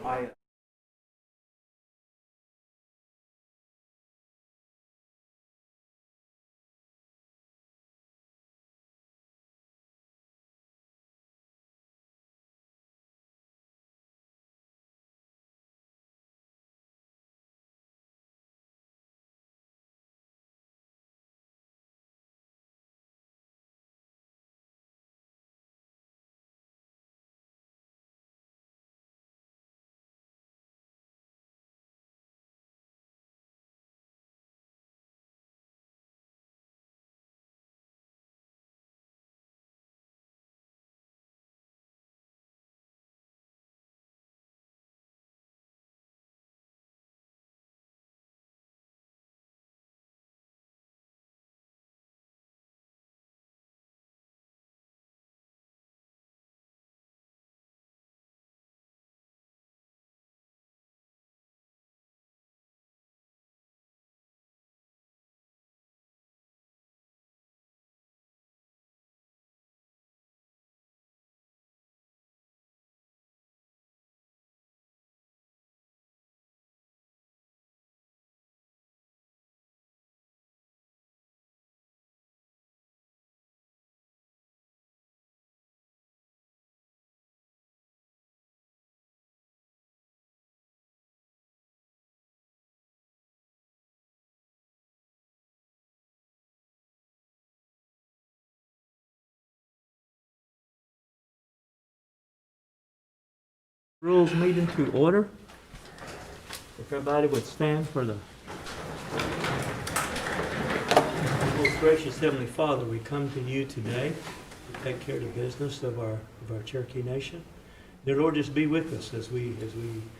I Rules meeting to order. If everybody would stand for the most gracious Heavenly Father, we come to you today to take care of the business of our Cherokee Nation. Dear Lord, just be with us as we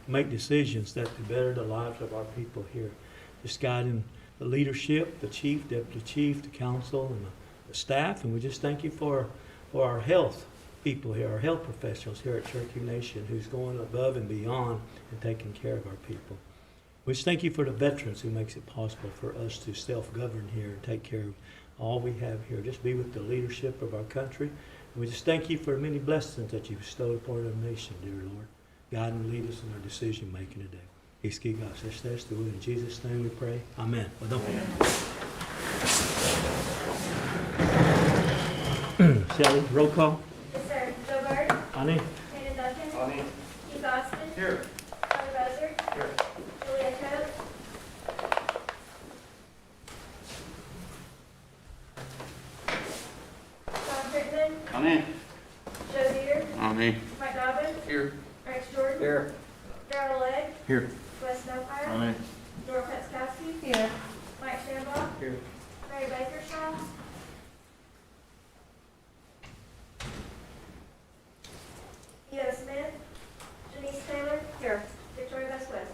make decisions that to better the lives of our people here. Just guiding the leadership, the chief, deputy chief, the council, and the staff, and we just thank you for our health people here, our health professionals here at Cherokee Nation who's going above and beyond and taking care of our people. We just thank you for the veterans who makes it possible for us to self-govern here and take care of all we have here. Just be with the leadership of our country. And we just thank you for the many blessings that you bestowed upon our nation, dear Lord. Guide and lead us in our decision making today. In Jesus' name we pray. Amen. Well, don't Shelley, roll call. Yes, sir. Joe Bird. Ani. Shannon Duncan. Ani. Keith Austin. Here. Charlie Buzzard. Here. Julia Coates. Tom Crittenden. Ani. Joe Deere. Ani. Mike Dobbins. Here. Rex Jordan. Here. Darrell Legg. Here. Wes Snowfire. Ani. Dora Petzkowski. Here. Mike Shambaugh. Here. Mary Bakershaw. Eo Smith. Denise Taylor. Here. Victoria Vasquez.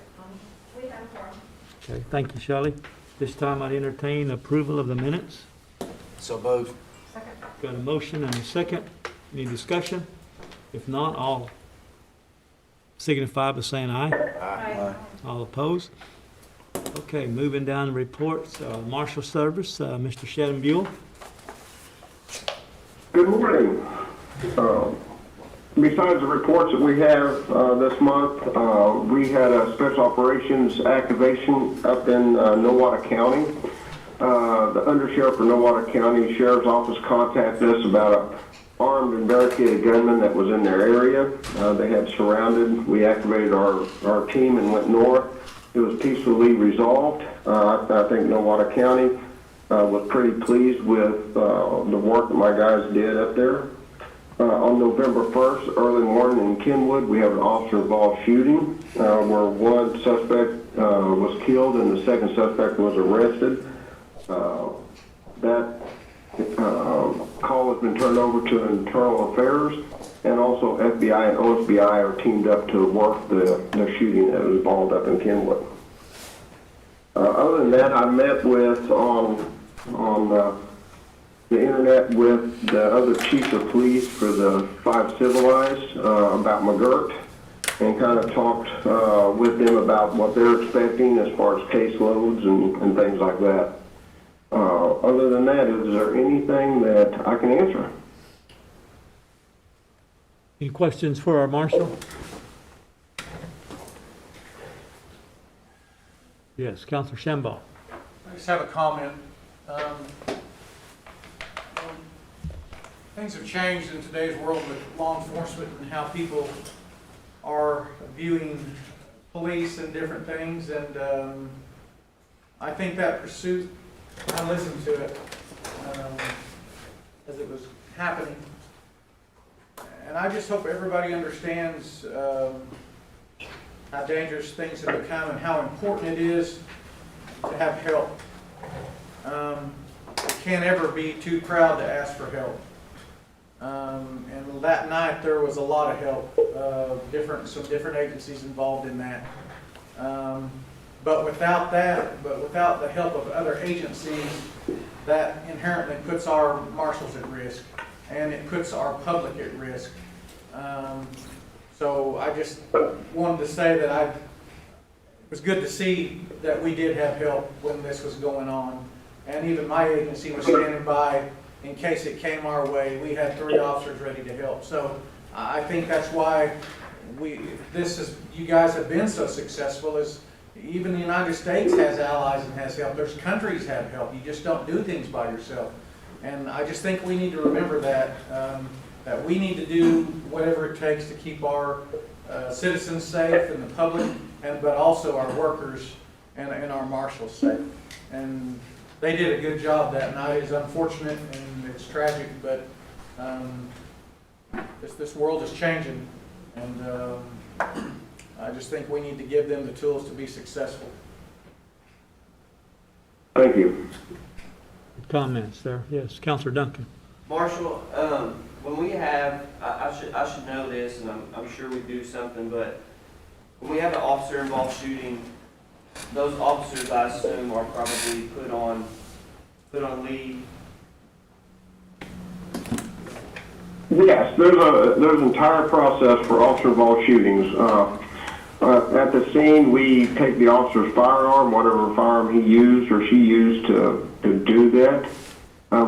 We have a quorum. Okay, thank you, Shelley. This time I'd entertain approval of the minutes. So moved. Second. Got a motion and a second. Any discussion? If not, all signify by saying aye. Aye. All opposed? Okay, moving down the reports, Marshal Service, Mr. Shannon Buell. Good morning. Besides the reports that we have this month, we had a special operations activation up in Nowata County. The undersheriff of Nowata County Sheriff's Office contacted us about an armed and barricaded gunman that was in their area. They had surrounded. We activated our team and went north. It was peacefully resolved. I think Nowata County was pretty pleased with the work that my guys did up there. On November 1st, early morning in Kenwood, we have an officer-involved shooting where one suspect was killed and the second suspect was arrested. That call has been turned over to Internal Affairs, and also FBI and OSBI are teamed up to work the shooting that was involved up in Kenwood. Other than that, I met with on the internet with the other chiefs of police for the 5 civilized about McGirt, and kind of talked with them about what they're expecting as far as caseloads and things like that. Other than that, is there anything that I can answer? Any questions for our Marshal? Yes, Counselor Shambaugh. I just have a comment. Things have changed in today's world with law enforcement and how people are viewing police and different things, and I think that pursuit, I listened to it as it was happening, and I just hope everybody understands how dangerous things have become and how important it is to have help. You can't ever be too proud to ask for help. And that night there was a lot of help, some different agencies involved in that. But without the help of other agencies, that inherently puts our marshals at risk, and it puts our public at risk. So I just wanted to say that it was good to see that we did have help when this was going on. And even my agency was standing by in case it came our way. We had 3 officers ready to help. So I think that's why you guys have been so successful, is even the United States has allies and has help. There's countries have help. You just don't do things by yourself. And I just think we need to remember that, that we need to do whatever it takes to keep our citizens safe and the public, but also our workers and our marshals safe. And they did a good job that night. It's unfortunate and it's tragic, but this world is changing, and I just think we need to give them the tools to be successful. Thank you. Comments there? Yes, Counselor Duncan. Marshall, when we have, I should know this, and I'm sure we do something, but when we have an officer-involved shooting, those officers, I assume, are probably put on leave. Yes, there's an entire process for officer-involved shootings. At the scene, we take the officer's firearm, whatever firearm he used or she used to do that.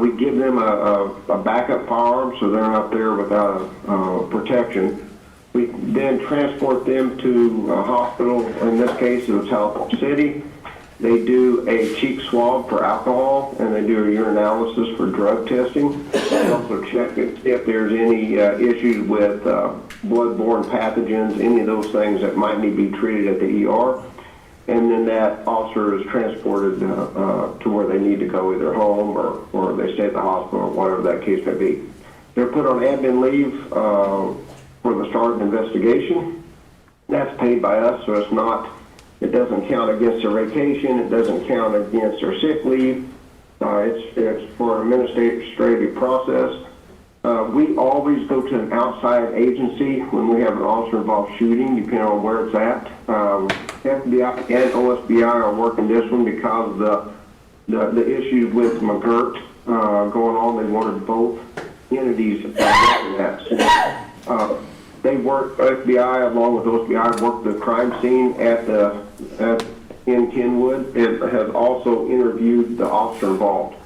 We give them a backup firearm so they're not there without protection. We then transport them to a hospital. In this case, it was South City. They do a cheek swab for alcohol, and they do a urinalysis for drug testing. They also check if there's any issues with bloodborne pathogens, any of those things that might need to be treated at the ER. And then that officer is transported to where they need to go, either home or they stay at the hospital, or whatever that case may be. They're put on admin leave for the start of an investigation. That's paid by us, so it doesn't count against their vacation. It doesn't count against their sick leave. It's for an administrative process. We always go to an outside agency when we have an officer-involved shooting, depending on where it's at. FBI and OSBI are working this one because of the issues with McGirt going on. They wanted both entities involved in that. So, they work, FBI along with OSBI worked the crime scene in Kenwood, and has also interviewed the officer involved.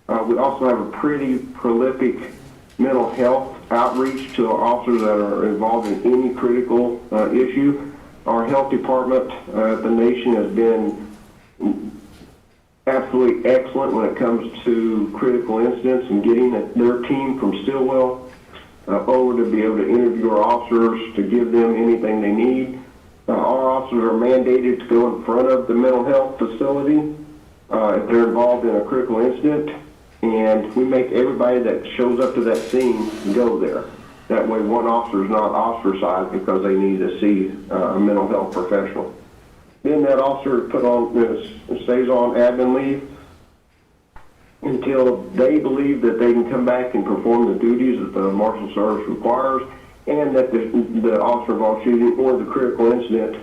We also have a pretty prolific mental health outreach to our officers that are involved in any critical issue. Our health department at the nation has been absolutely excellent when it comes to critical incidents and getting their team from Stillwell over to be able to interview our officers to give them anything they need. Our officers are mandated to go in front of the mental health facility if they're involved in a critical incident, and we make everybody that shows up to that scene go there. That way one officer is not ostracized because they need to see a mental health professional. Then that officer stays on admin leave until they believe that they can come back and perform the duties that the Marshal Service requires, and that the officer-involved shooting or the critical incident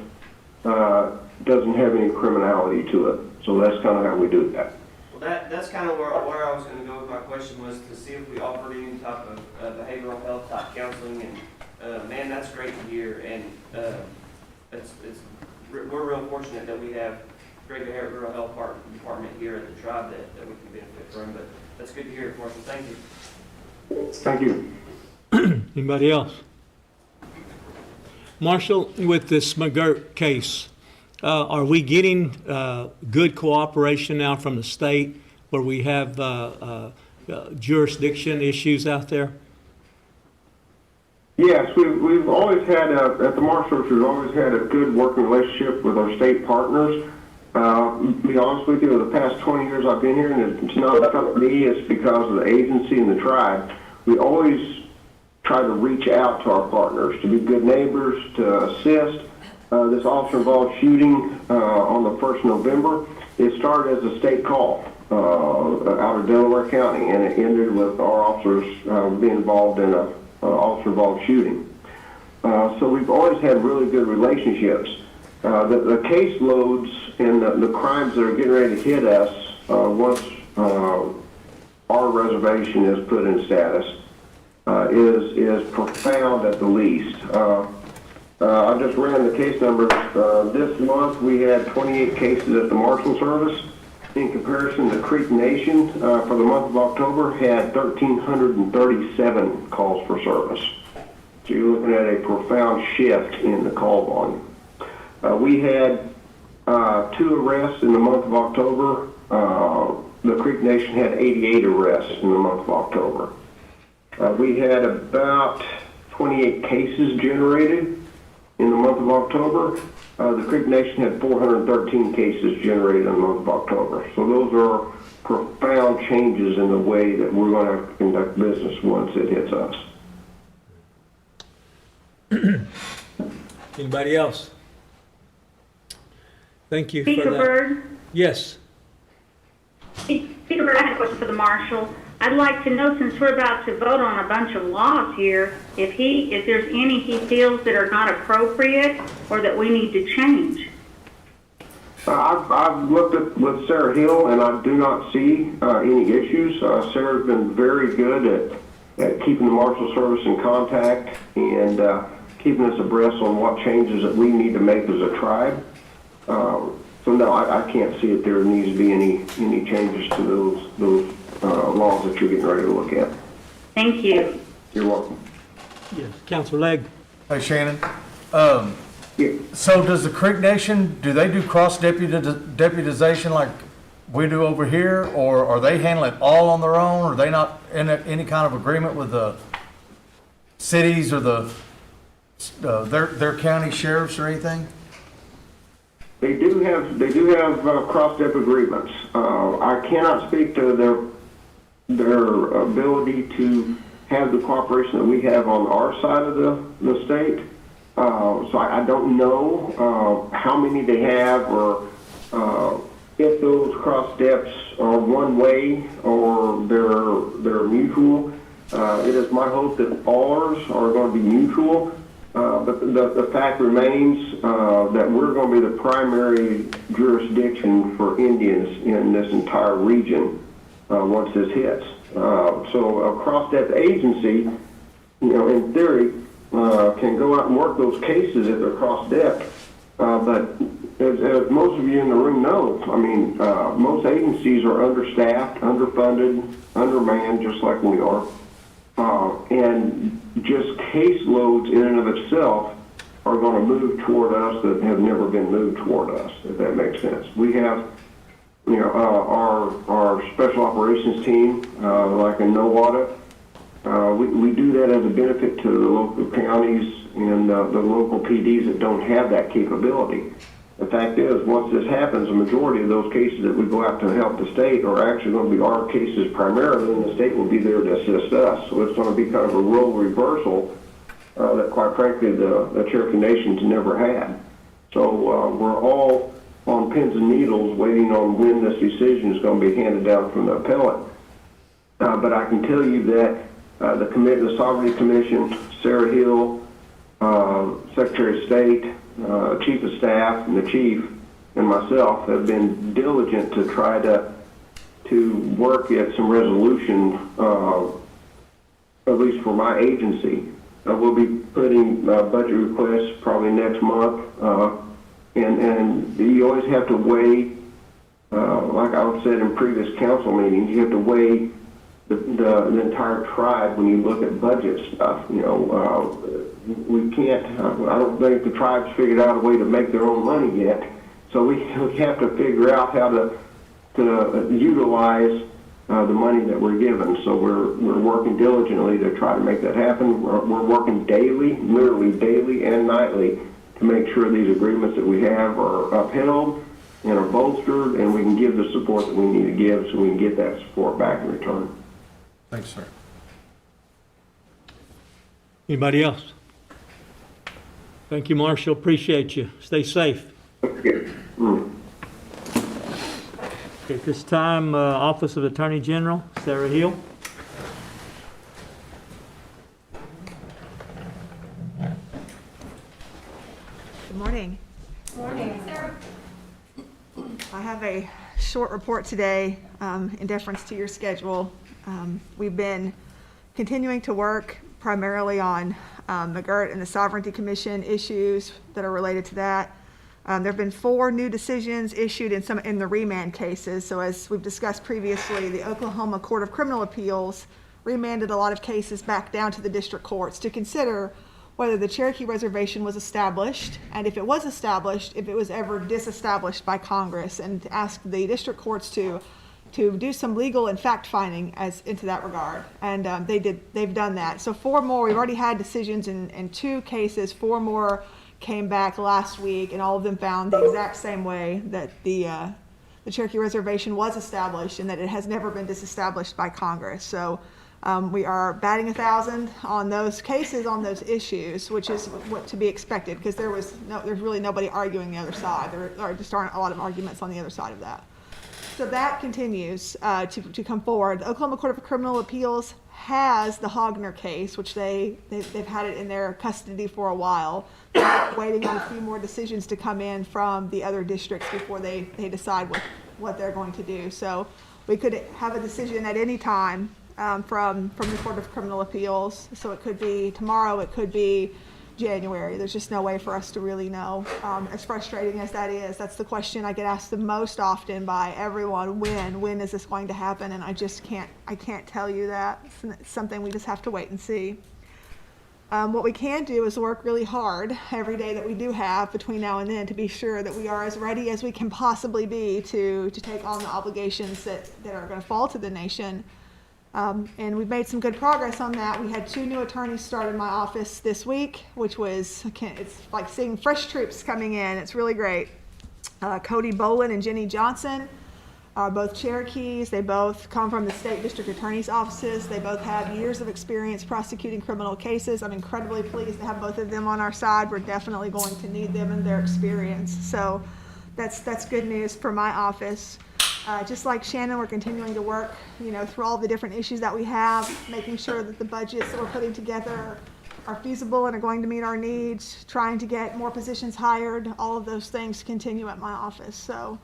doesn't have any criminality to it. So that's kind of how we do that. Well, that's kind of where I was going to go with my question, was to see if we offered any type of behavioral health type counseling, and man, that's great to hear. And we're real fortunate that we have great behavioral health department here at the tribe that we can benefit from. But that's good to hear, Marshall. Thank you. Thank you. Anybody else? Marshall, with this McGirt case, Are we getting good cooperation now from the state where we have jurisdiction issues out there? Yes, we've always had, at the Marshal Service, we've always had a good working relationship with our state partners. To be honest with you, the past 20 years I've been here, and it's not because of me, it's because of the agency and the tribe. We always try to reach out to our partners, to be good neighbors, to assist. This officer-involved shooting on the 1st of November, it started as a state call out of Delaware County, and it ended with our officers being involved in a officer-involved shooting. So we've always had really good relationships. The caseloads and the crimes that are getting ready to hit us once our reservation is put in status is profound at the least. I just ran the case numbers. This month we had 28 cases at the Marshal Service. In comparison, the Creek Nation for the month of October had 1,337 calls for service. So you're looking at a profound shift in the call volume. We had 2 arrests in the month of October. The Creek Nation had 88 arrests in the month of October. We had about 28 cases generated in the month of October. The Creek Nation had 413 cases generated in the month of October. So those are profound changes in the way that we're going to conduct business once it hits us. Anybody else? Thank you for Speaker that. Byrd, Yes. Speaker Byrd, I have a question for the marshal. I'd like to know, since we're about to vote on a bunch of laws here, if there's any he feels that are not appropriate or that we need to change. I've looked at with Sarah Hill, and I do not see any issues. Sarah's been very good at keeping the Marshal Service in contact and keeping us abreast on what changes that we need to make as a tribe. So no, I can't see that there needs to be any changes to those laws that you're getting ready to look at. Thank you. You're welcome. Yes. Councilor Legg. Hey, Shannon. Yeah. So does the Creek Nation, do they do cross deputization like we do over here? Or are they handling it all on their own? Are they not in any kind of agreement with the cities or their county sheriffs or anything? They do have cross-step agreements. I cannot speak to their ability to have the cooperation that we have on our side of the state. So I don't know how many they have or if those cross-steps are one way or they're mutual. It is my hope that ours are going to be mutual. But the fact remains that we're going to be the primary jurisdiction for Indians in this entire region once this hits. So a cross-step agency, in theory, can go out and work those cases if they're cross-step. But as most of you in the room know, I mean, most agencies are understaffed, underfunded, undermanned, just like we are. And just caseloads in and of itself are going to move toward us that have never been moved toward us, if that makes sense. We have, our special operations team, like in Nowata, we do that as a benefit to the local counties and the local PDs that don't have that capability. The fact is, once this happens, the majority of those cases that we go out to help the state are actually going to be our cases primarily, and the state will be there to assist us. So it's going to be kind of a role reversal that, quite frankly, the Cherokee Nation's never had. So we're all on pins and needles waiting on when this decision is going to be handed down from the appellate. But I can tell you that the Sovereignty Commission, Sarah Hill, Secretary of State, Chief of Staff, and the Chief, and myself have been diligent to try to work at some resolution, at least for my agency. We'll be putting budget requests probably next month, and you always have to weigh, like I said in previous council meetings, you have to weigh the entire tribe when you look at budget stuff. We can't, I don't think the tribe's figured out a way to make their own money yet, So we have to figure out how to utilize the money that we're given. So we're working diligently to try to make that happen. We're working daily, literally daily and nightly, to make sure these agreements that we have are upheld and are bolstered, and we can give the support that we need to give so we can get that support back in return. Thanks, sir. Anybody else? Thank you, Marshall. Appreciate you. Stay safe. Okay. At this time, Office of Attorney General, Sarah Hill. Good morning. Morning. I have a short report today in deference to your schedule. We've been continuing to work primarily on McGirt and the Sovereignty Commission issues that are related to that. There have been 4 new decisions issued in the remand cases. So as we've discussed previously, the Oklahoma Court of Criminal Appeals remanded a lot of cases back down to the district courts to consider whether the Cherokee Reservation was established, and if it was established, if it was ever disestablished by Congress, and to ask the district courts to do some legal and fact-finding as into that regard. And they've done that. So 4 more, we've already had decisions in 2 cases, 4 more came back last week, and all of them found the exact same way that the Cherokee Reservation was established and that it has never been disestablished by Congress. So we are batting 1,000 on those cases, on those issues, which is what to be expected, because there's really nobody arguing the other side. There just aren't a lot of arguments on the other side of that. So that continues to come forward. The Oklahoma Court of Criminal Appeals has the Hogner case, which they've had it in their custody for a while. They're waiting on a few more decisions to come in from the other districts before they decide what they're going to do. So we could have a decision at any time from the Court of Criminal Appeals. So it could be tomorrow, it could be January. There's just no way for us to really know. As frustrating as that is, that's the question I get asked the most often by everyone. When is this going to happen? And I can't tell you that. It's something we just have to wait and see. What we can do is work really hard every day that we do have between now and then to be sure that we are as ready as we can possibly be to take on the obligations that are going to fall to the nation. And we've made some good progress on that. We had 2 new attorneys start in my office this week, which was, it's like seeing fresh troops coming in. It's really great. Cody Bolin and Jenny Johnson are both Cherokees. They both come from the state district attorney's offices. They both have years of experience prosecuting criminal cases. I'm incredibly pleased to have both of them on our side. We're definitely going to need them and their experience. So that's good news for my office. Just like Shannon, we're continuing to work, through all the different issues that we have, making sure that the budgets that we're putting together are feasible and are going to meet our needs, trying to get more positions hired. All of those things continue at my office. So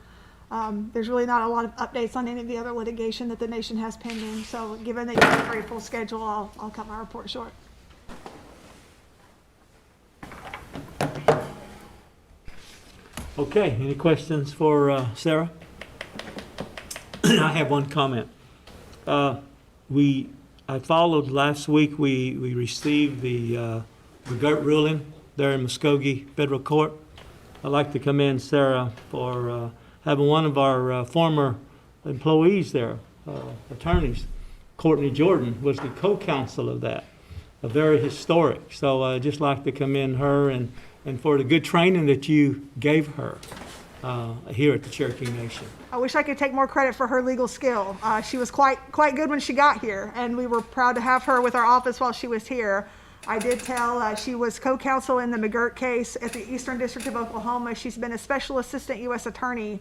there's really not a lot of updates on any of the other litigation that the nation has pending. So given that you have a very full schedule, I'll cut my report short. Okay, any questions for Sarah? I have one comment. I followed last week, we received the McGirt ruling there in Muskogee Federal Court. I'd like to commend Sarah for having one of our former employees there, attorneys, Courtney Jordan, was the co-counsel of that, a very historic. So I'd just like to commend her and for the good training that you gave her here at the Cherokee Nation. I wish I could take more credit for her legal skill. She was quite good when she got here, and we were proud to have her with our office while she was here. I did tell she was co-counsel in the McGirt case at the Eastern District of Oklahoma. She's been a special assistant U.S. attorney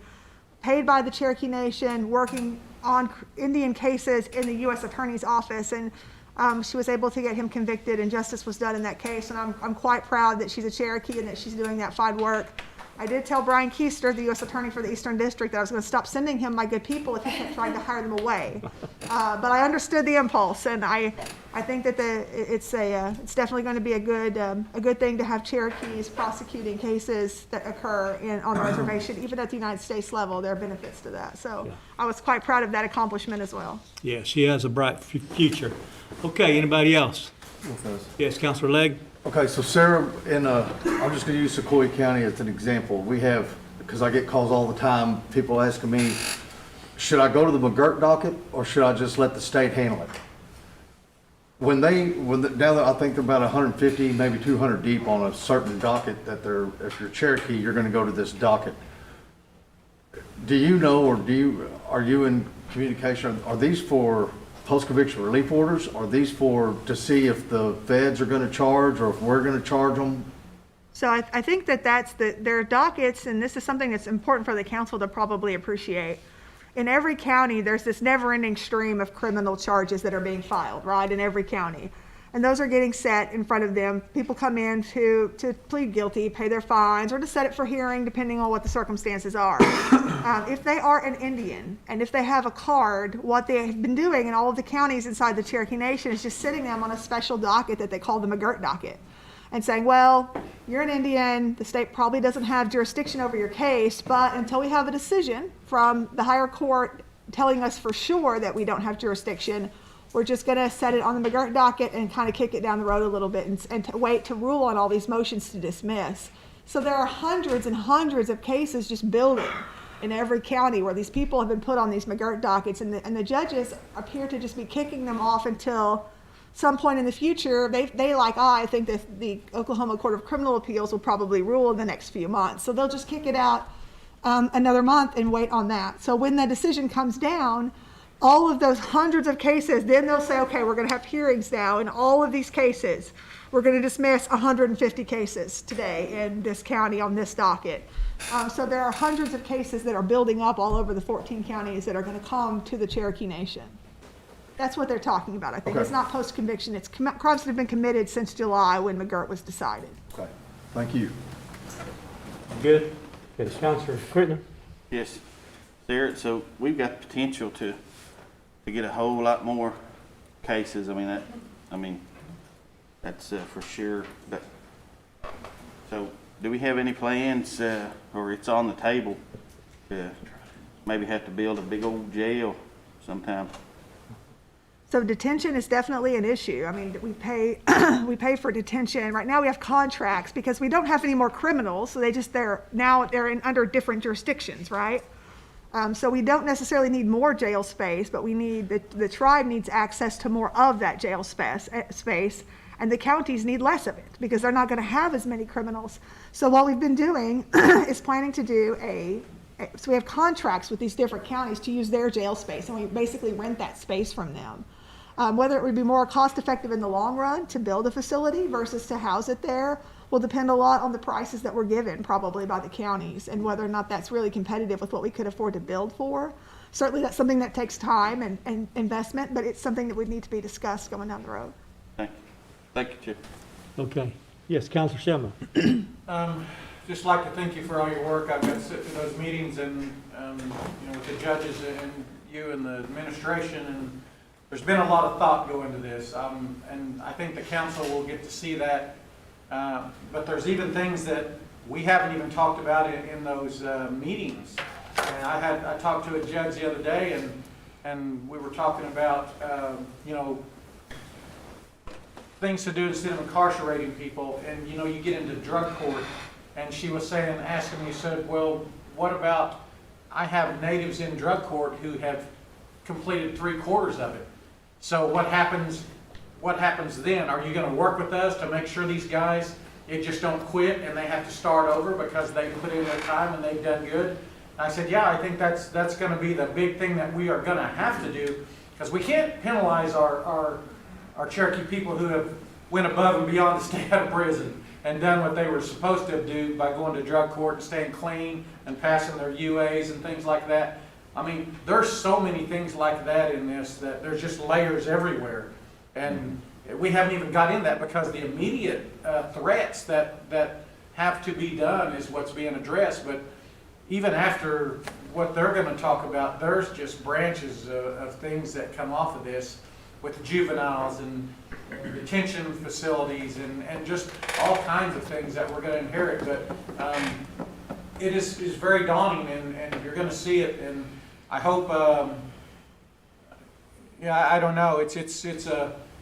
paid by the Cherokee Nation working on Indian cases in the U.S. Attorney's office, and she was able to get him convicted, and justice was done in that case. And I'm quite proud that she's a Cherokee and that she's doing that fine work. I did tell Brian Keister, the U.S. Attorney for the Eastern District, that I was going to stop sending him my good people if he kept trying to hire them away. But I understood the impulse, and I think that it's definitely going to be a good thing to have Cherokees prosecuting cases that occur on the reservation, even at the United States level. There are benefits to that. So yeah. I was quite proud of that accomplishment as well. Yeah, she has a bright future. Okay, anybody else? Yes, Councilor Legg. Okay, so Sarah, I'm just going to use Sequoia County as an example. We have because I get calls all the time, people asking me, should I go to the McGirt docket or should I just let the state handle it? Now that I think they're about 150, maybe 200 deep on a certain docket that if you're Cherokee, you're gonna go to this docket. Do you know, or are you in communication, are these for post-conviction relief orders? Are these to see if the feds are gonna charge or if we're gonna charge them? So I think there are dockets, and this is something that's important for the council to probably appreciate. In every county, there's this never-ending stream of criminal charges that are being filed, right, in every county. And those are getting set in front of them. People come in to plead guilty, pay their fines, or to set it for hearing, depending on what the circumstances are. If they are an Indian, and if they have a card, what they have been doing in all of the counties inside the Cherokee Nation is just sitting them on a special docket that they call the McGirt docket, and saying, well, you're an Indian, the state probably doesn't have jurisdiction over your case, but until we have a decision from the higher court telling us for sure that we don't have jurisdiction, we're just gonna set it on the McGirt docket and kind of kick it down the road a little bit and to wait to rule on all these motions to dismiss. So there are hundreds and hundreds of cases just building in every county where these people have been put on these McGirt dockets, and the judges appear to just be kicking them off until some point in the future. They like I think that the Oklahoma Court of Criminal Appeals will probably rule in the next few months. So they'll just kick it out another month and wait on that. So when the decision comes down, all of those hundreds of cases, then they'll say, okay, we're going to have hearings now in all of these cases. We're going to dismiss 150 cases today in this county on this docket. So there are hundreds of cases that are building up all over the 14 counties that are going to come to the Cherokee Nation. That's what they're talking about, I think. Okay. It's not post-conviction. It's crimes that have been committed since July when McGirt was decided. Okay, thank you. Good. Yes, Councilor Crittenden? Yes, there, so we've got the potential to get a whole lot more cases. That's for sure. So do we have any plans, or it's on the table, to maybe have to build a big old jail sometime? So detention is definitely an issue. I mean, we pay for detention. Right now we have contracts because we don't have any more criminals, so they're under different jurisdictions, right? So we don't necessarily need more jail space, but we need, the tribe needs access to more of that jail space, and the counties need less of it because they're not gonna have as many criminals. So what we've been doing is planning to do so we have contracts with these different counties to use their jail space, and we basically rent that space from them. Whether it would be more cost effective in the long run to build a facility versus to house it there will depend a lot on the prices that we're given probably by the counties and whether or not that's really competitive with what we could afford to build for. Certainly that's something that takes time and investment, but it's something that would need to be discussed going down the road. Thank you, Chair. Okay. Yes, Councilor Shellman? Just like to thank you for all your work. I've got to sit through those meetings and, with the judges and you and the administration, and there's been a lot of thought go into this. And I think the council will get to see that. But there's even things that we haven't even talked about in those meetings. And I talked to a judge the other day, and we were talking about, things to do instead of incarcerating people. And, you get into drug court, and she was asking me, said, well, what about, I have natives in drug court who have completed 3/4 of it. So what happens then? Are you going to work with us to make sure these guys, just don't quit and they have to start over because they put in their time and they've done good? And I said, yeah, I think that's going to be the big thing that we are going to have to do, because we can't penalize our Cherokee people who have went above and beyond to stay out of prison and done what they were supposed to do by going to drug court and staying clean and passing their UAs and things like that. I mean, there's so many things like that in this, that there's just layers everywhere. And we haven't even got in that because the immediate threats that have to be done is what's being addressed. But even after what they're going to talk about, there's just branches of things that come off of this with juveniles and detention facilities and just all kinds of things that we're going to inherit. But it is very daunting, and you're going to see it. And I hope, I don't know. It's a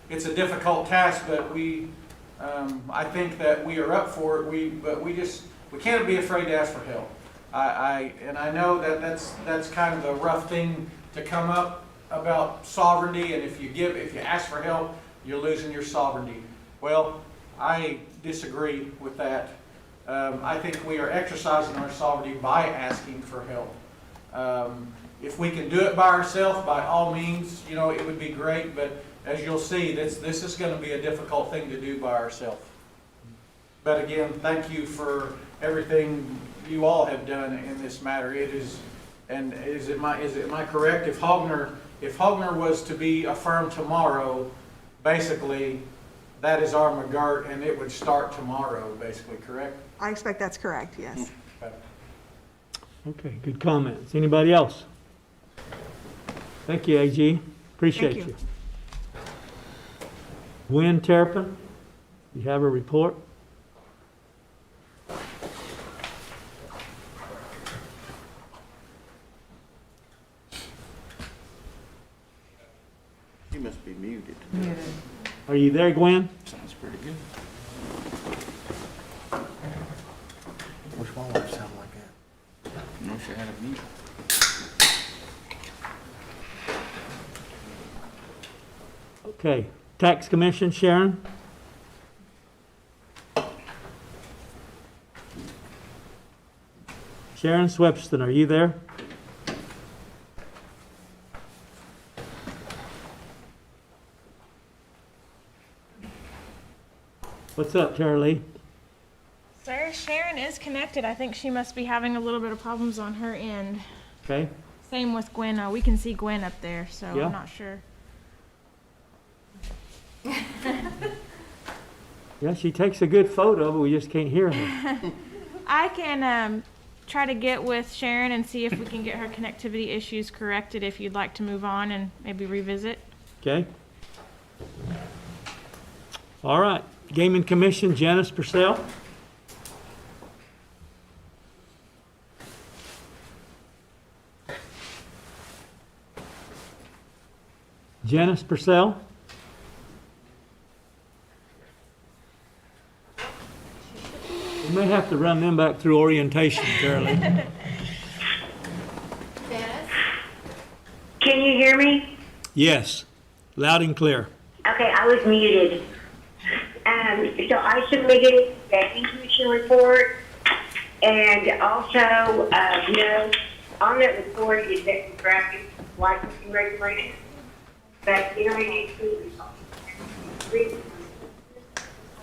difficult task, but I think that we are up for it. But we can't be afraid to ask for help. And I know that that's kind of a rough thing to come up about sovereignty, and if you ask for help, you're losing your sovereignty. Well, I disagree with that. I think we are exercising our sovereignty by asking for help. If we can do it by ourselves, by all means, you know, it would be great, but as you'll see, this is going to be a difficult thing to do by ourselves. But again, thank you for everything you all have done in this matter. It is, and am I correct? If Hogner was to be affirmed tomorrow, basically, that is our McGirt, and it would start tomorrow, basically, correct? I expect that's correct, yes. Okay. Okay, good comments. Anybody else? Thank you, AG. Appreciate Thank you. you. Gwen Terrapin, you have a report? You must be muted. Are you there, Gwen? Sounds pretty good. Which one would sound like that? No, she had a mute. Okay, Tax Commission, Sharon? Sharon Swepston, are you there? What's up, Tara Lee? Sir, Sharon is connected. I think she must be having a little bit of problems on her end. Okay, Same with Gwen. We can see Gwen up there, so Yeah. I'm not sure. yeah, she takes a good photo, but we just can't hear her. I can try to get with Sharon and see if we can get her connectivity issues corrected if you'd like to move on and maybe revisit. Okay? All right, Gaming Commission, Janice Purcell? Janice Purcell? We may have to run them back through orientation, Carolee. Janice? Can you hear me? Yes, loud and clear. Okay, I was muted. So I submitted the Gaming Commission report, and also, on that report is that graphic licensing regulations, but to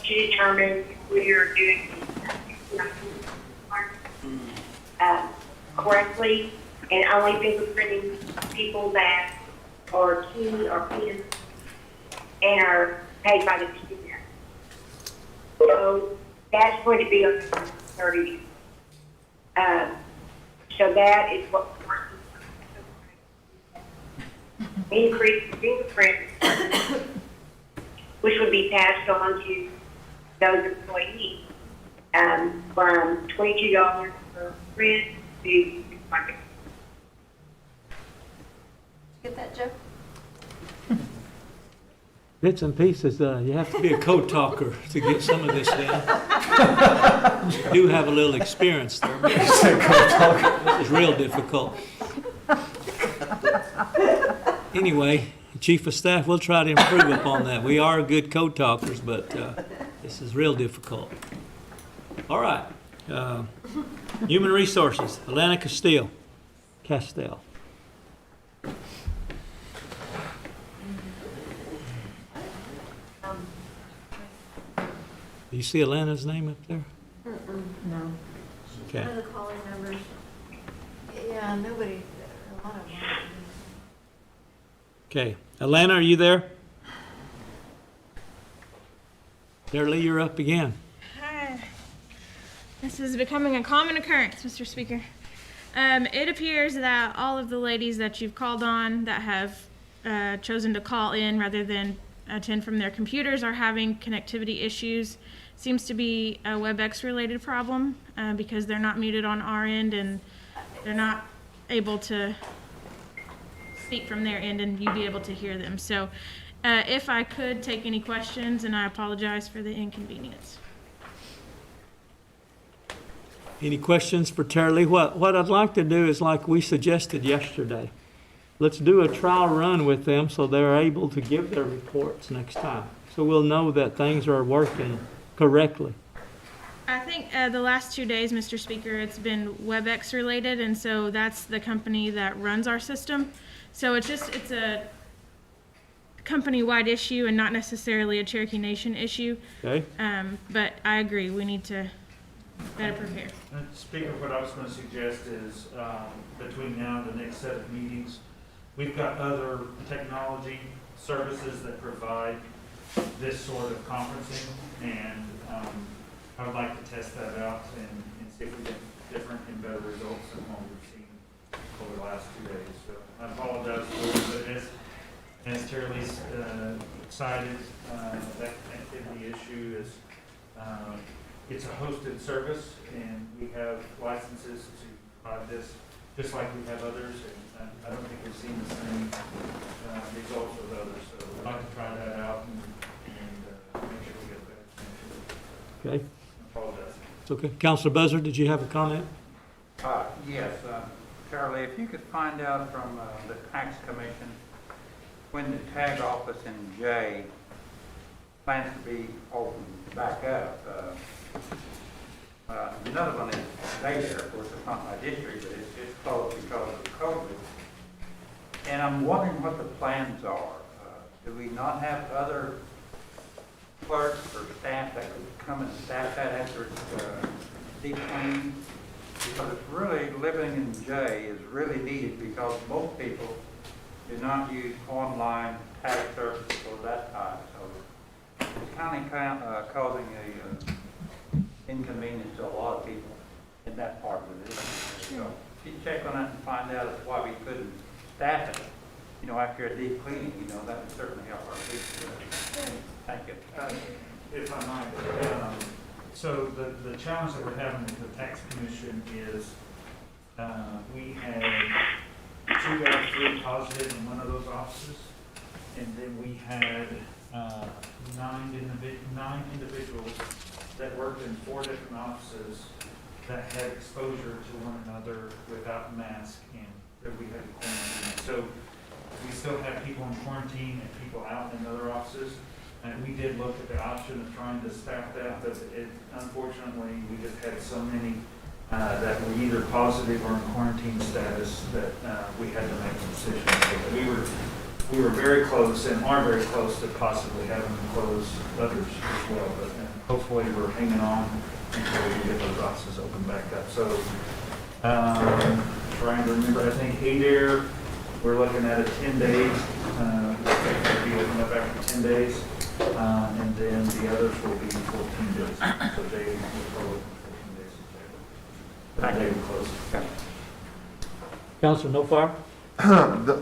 determine if we are doing correctly, and only fingerprinting people that are key or pin and are paid by the student. So that's going to be on 30. So that is what we're working on. Increase the fingerprint, which would be passed on to those employees, from $22 per print to $600. Get that, Joe? Bits and pieces, you have to be a code talker to get some of this down. You do have a little experience there. This is real difficult. Anyway, Chief of Staff, we'll try to improve upon that. We are good code talkers, but this is real difficult. All right. Human Resources, Alana Castile. Do you see Alana's name up there? No. Okay. One of the calling numbers. Yeah, nobody, a lot of them. Okay. Alana, are you there? There, Lee, you're up again. Hi. This is becoming a common occurrence, Mr. Speaker. It appears that all of the ladies that you've called on that have chosen to call in rather than attend from their computers are having connectivity issues. Seems to be a WebEx related problem because they're not muted on our end and they're not able to speak from their end and you be able to hear them. So if I could take any questions, and I apologize for the inconvenience. Any questions for Tara Lee? What I'd like to do is like we suggested yesterday. Let's do a trial run with them so they're able to give their reports next time. So we'll know that things are working correctly. I think the last 2 days, Mr. Speaker, it's been WebEx related, and so that's the company that runs our system. So it's a company-wide issue and not necessarily a Cherokee Nation issue. Okay? But I agree, we need to better prepare. Speaker, what I was going to suggest is between now and the next set of meetings, we've got other technology services that provide this sort of conferencing, and I would like to test that out and see if we get different and better results than what we've seen over the last 2 days. So I apologize for this. As Terry Lee's excited, that connectivity issue is, it's a hosted service, and we have licenses to provide this, just like we have others, and I don't think we've seen the same results with others. So I'd like to try that out and make sure we get better. Okay? I apologize. It's okay. Counselor Buzzard, did you have a comment? Yes, Charlie, if you could find out from the tax commission when the tag office in J plans to be opened back up. Another one is Baylor, of course, it's not my district, but it's closed because of COVID. And I'm wondering what the plans are. Do we not have other clerks or staff that could come and staff that after it's deep cleaned? Because it's really, living in J is really needed because most people do not use online tax services or that type. So it's kind of causing a inconvenience to a lot of people in that part of it. So if you check on that and find out why we couldn't staff it, after a deep cleaning, that would certainly help our people. Thank you. If I might, so the challenge that we're having with the tax commission is we had 2 out of 3 positive in one of those offices, and then we had 9 individuals that worked in 4 different offices that had exposure to one another without masks, and that we had to quarantine. So we still have people in quarantine and people out in other offices. And we did look at the option of trying to staff that, but unfortunately, we just had so many that were either positive or in quarantine status that we had to make a decision. So we were very close and are very close to possibly having to close others as well. But hopefully, we're hanging on until we can get those offices open back up. So trying to remember, I think Adair, we're looking at a 10 days. We'll be open up after 10 days. And then the others will be 14 days. So they will go open 14 days. They will close. Counselor No Fire?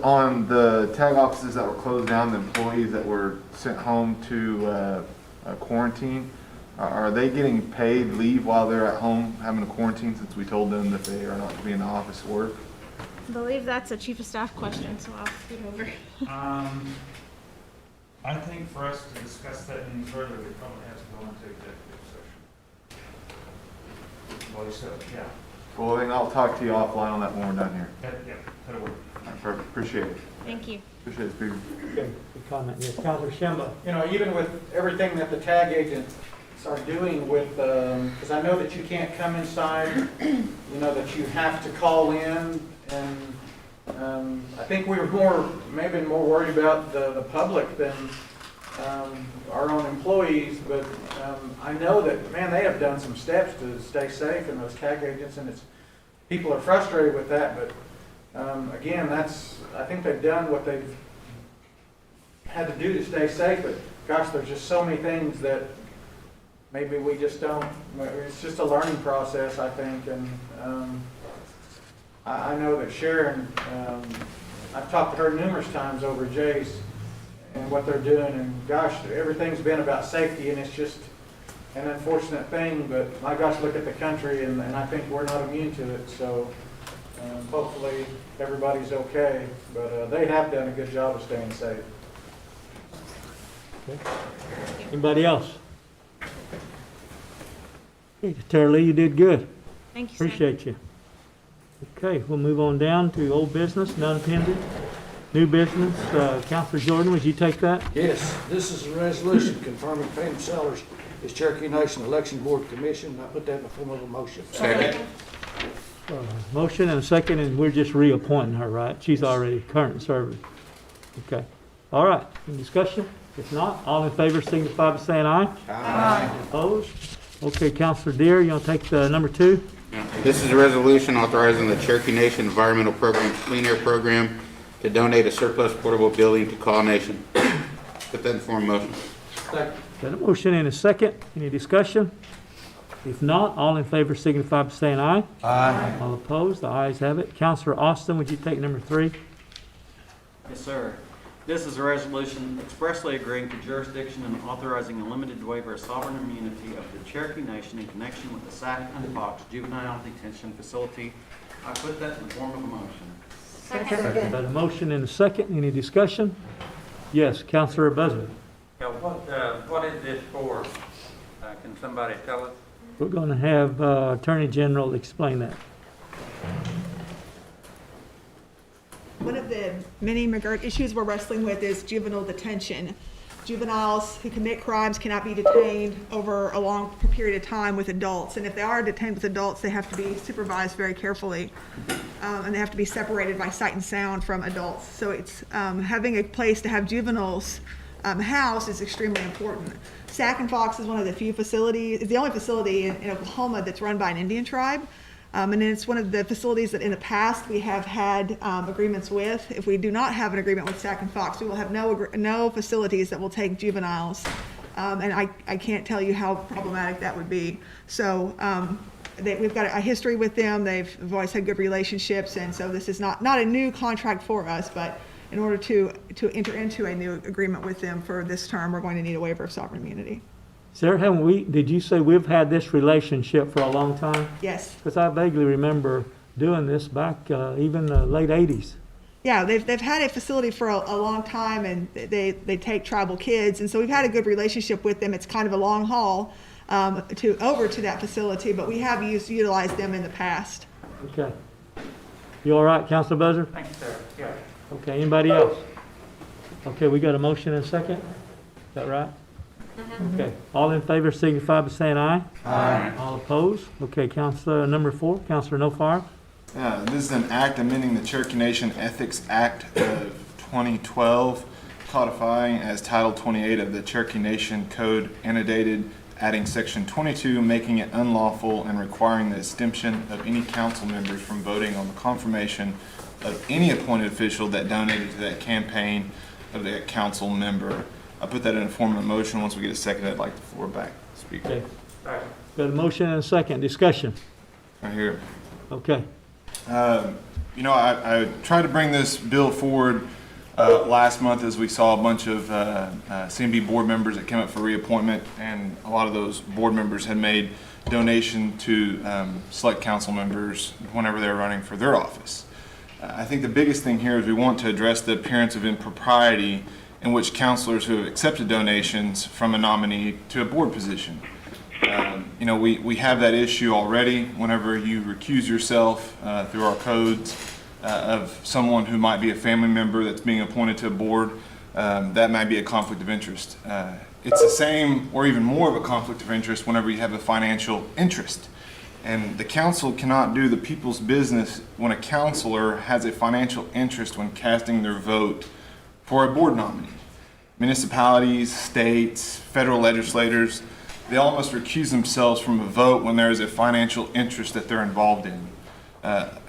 On the tag offices that were closed down, the employees that were sent home to quarantine, are they getting paid leave while they're at home having a quarantine, since we told them that they are not to be in the office to work? I believe that's a chief of staff question, so I'll scoot over. I think for us to discuss that any further, we probably have to go into executive session. Well, so, yeah. Well, then I'll talk to you offline on that when we're done here. Yeah, that'll work. All right, perfect. Appreciate it. Thank you. Appreciate it, Speaker. Okay, good comment. Yes, Counselor Shambo. Even with everything that the tag agents are doing with, because I know that you can't come inside, that you have to call in, and I think we were maybe more worried about the public than our own employees, but I know that, man, they have done some steps to stay safe, and those tag agents, and people are frustrated with that, but again, I think they've done what they've had to do to stay safe, but gosh, there's just so many things that maybe we just don't, it's just a learning process, I think, and I know that Sharon, I've talked to her numerous times over Jay's and what they're doing, and gosh, everything's been about safety, and it's just an unfortunate thing, but my gosh, look at the country, and I think we're not immune to it, so hopefully everybody's okay, but they have done a good job of staying safe. Okay. Anybody else? Hey, Tara Lee, you did good. Thank you, sir. Appreciate you. Okay, we'll move on down to old business, none pending. New business, Counselor Jordan, would you take that? Yes, this is a resolution confirming payment salaries as Cherokee Nation Election Board Commission. I put that in the form of a motion. Motion and a second, and we're just reappointing her, right? She's already current serving. Okay. All right, any discussion? If not, all in favor signify by saying aye. Aye. Opposed? Okay, Counselor Deere, you want to take the number 2? This is a resolution authorizing the Cherokee Nation Environmental Program Clean Air Program to donate a surplus portable building to Call Nation. Put that in form of motion. Got a motion and a second. Any discussion? If not, all in favor signify by saying aye. Aye. All opposed? The ayes have it. Counselor Austin, would you take number 3? Yes, sir. This is a resolution expressly agreeing to jurisdiction and authorizing a limited waiver of sovereign immunity of the Cherokee Nation in connection with the Sac and Fox Juvenile Detention Facility. I put that in the form of a motion. Got a motion and a second. Any discussion? Yes, Counselor Buzzard. Yeah, what is this for? Can somebody tell us? We're going to have Attorney General explain that. One of the many McGirt issues we're wrestling with is juvenile detention. Juveniles who commit crimes cannot be detained over a long period of time with adults. And if they are detained with adults, they have to be supervised very carefully. And they have to be separated by sight and sound from adults. So it's having a place to have juveniles housed is extremely important. Sac and Fox is one of the few facilities, it's the only facility in Oklahoma that's run by an Indian tribe. And it's one of the facilities that in the past we have had agreements with. If we do not have an agreement with Sac and Fox, we will have no facilities that will take juveniles. And I can't tell you how problematic that would be. So we've got a history with them. We've always had good relationships. And so this is not a new contract for us, but in order to enter into a new agreement with them for this term, we're going to need a waiver of sovereign immunity. Sarah, did you say we've had this relationship for a long time? Yes. Because I vaguely remember doing this back even the late 80s. Yeah, they've had a facility for a long time, and they take tribal kids, and so we've had a good relationship with them. It's kind of a long haul over to that facility, but we have utilized them in the past. Okay. You all right, Councilor Buzzer? Thank you, sir. Yeah. Okay, anybody else? Okay, we got a motion and a second? Is that right? Okay, all in favor signify by saying aye. Aye. All opposed? Okay, Councilor number 4, Councilor No Fire. This is an act amending the Cherokee Nation Ethics Act of 2012, codifying as Title 28 of the Cherokee Nation Code annotated, adding Section 22, making it unlawful and requiring the exemption of any council members from voting on the confirmation of any appointed official that donated to that campaign of that council member. I put that in a form of a motion. Once we get a second, I'd like the floor back. Speaker. Okay. Got a motion and a second. Discussion. Right here. Okay. I tried to bring this bill forward last month as we saw a bunch of CMB board members that came up for reappointment, and a lot of those board members had made donation to select council members whenever they were running for their office. I think the biggest thing here is we want to address the appearance of impropriety in which counselors who have accepted donations from a nominee to a board position. We have that issue already whenever you recuse yourself through our codes of someone who might be a family member that's being appointed to a board. That might be a conflict of interest. It's the same or even more of a conflict of interest whenever you have a financial interest. And the council cannot do the people's business when a counselor has a financial interest when casting their vote for a board nominee. Municipalities, states, federal legislators, they all must recuse themselves from a vote when there is a financial interest that they're involved in.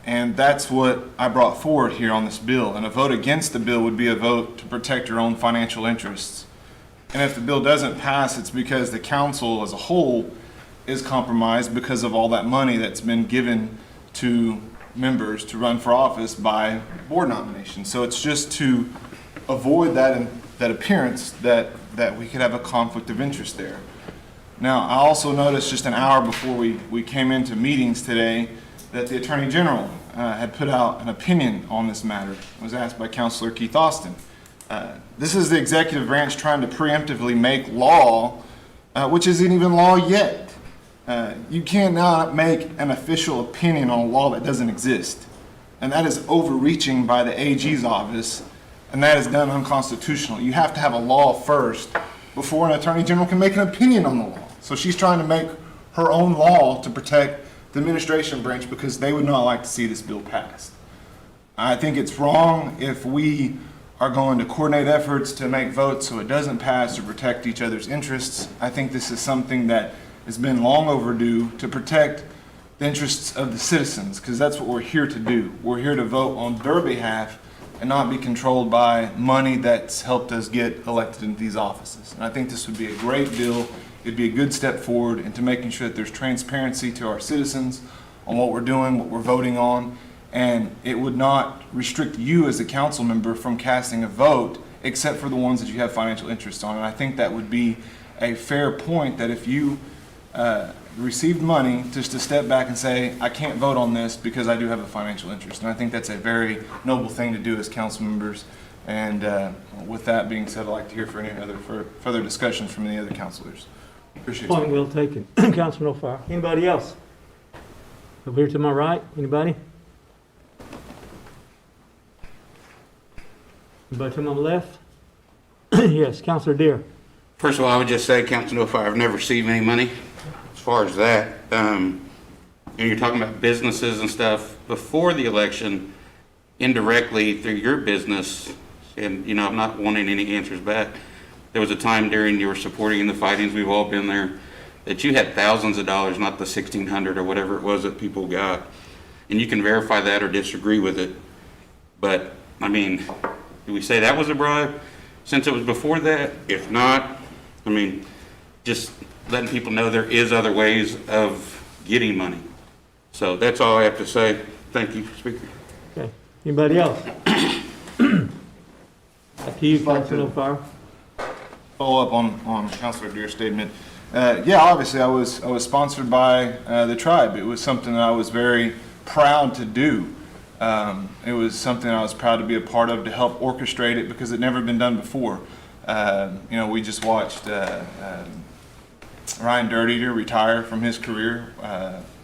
And that's what I brought forward here on this bill. And a vote against the bill would be a vote to protect your own financial interests. And if the bill doesn't pass, it's because the council as a whole is compromised because of all that money that's been given to members to run for office by board nominations. So it's just to avoid that appearance that we could have a conflict of interest there. Now, I also noticed just an hour before we came into meetings today that the Attorney General had put out an opinion on this matter. It was asked by Councilor Keith Austin. This is the executive branch trying to preemptively make law, which isn't even law yet. You cannot make an official opinion on a law that doesn't exist. And that is overreaching by the AG's office, and that is done unconstitutional. You have to have a law first before an attorney general can make an opinion on the law. So she's trying to make her own law to protect the administration branch because they would not like to see this bill passed. I think it's wrong if we are going to coordinate efforts to make votes so it doesn't pass or protect each other's interests. I think this is something that has been long overdue to protect the interests of the citizens, because that's what we're here to do. We're here to vote on their behalf and not be controlled by money that's helped us get elected into these offices. And I think this would be a great bill. It'd be a good step forward into making sure that there's transparency to our citizens on what we're doing, what we're voting on, and it would not restrict you as a council member from casting a vote except for the ones that you have financial interest on. And I think that would be a fair point, that if you received money, just to step back and say, I can't vote on this because I do have a financial interest. And I think that's a very noble thing to do as council members. And with that being said, I'd like to hear for any other further discussions from any other councilors. Appreciate Point it. well taken. Councilman O'Fara. Anybody else? Over here to my right, anybody? Anybody to my left? Yes, Councilor Deere. First of all, I would just say, Councilman O'Fara, I've never received any money as far as that. And you're talking about businesses and stuff. Before the election, indirectly through your business, and I'm not wanting any answers back, there was a time during your supporting and the fightings, we've all been there, that you had thousands of dollars, not the $1,600 or whatever it was that people got. And you can verify that or disagree with it. But, do we say that was a bribe since it was before that? If not, just letting people know there is other ways of getting money. So that's all I have to say. Thank you, Speaker. Okay. Anybody else? Back to you, Councilman O'Fara. Follow up on Councilor Deere's statement. Yeah, obviously I was sponsored by the tribe. It was something that I was very proud to do. It was something I was proud to be a part of, to help orchestrate it, because it never been done before. We just watched Ryan Dirty retire from his career.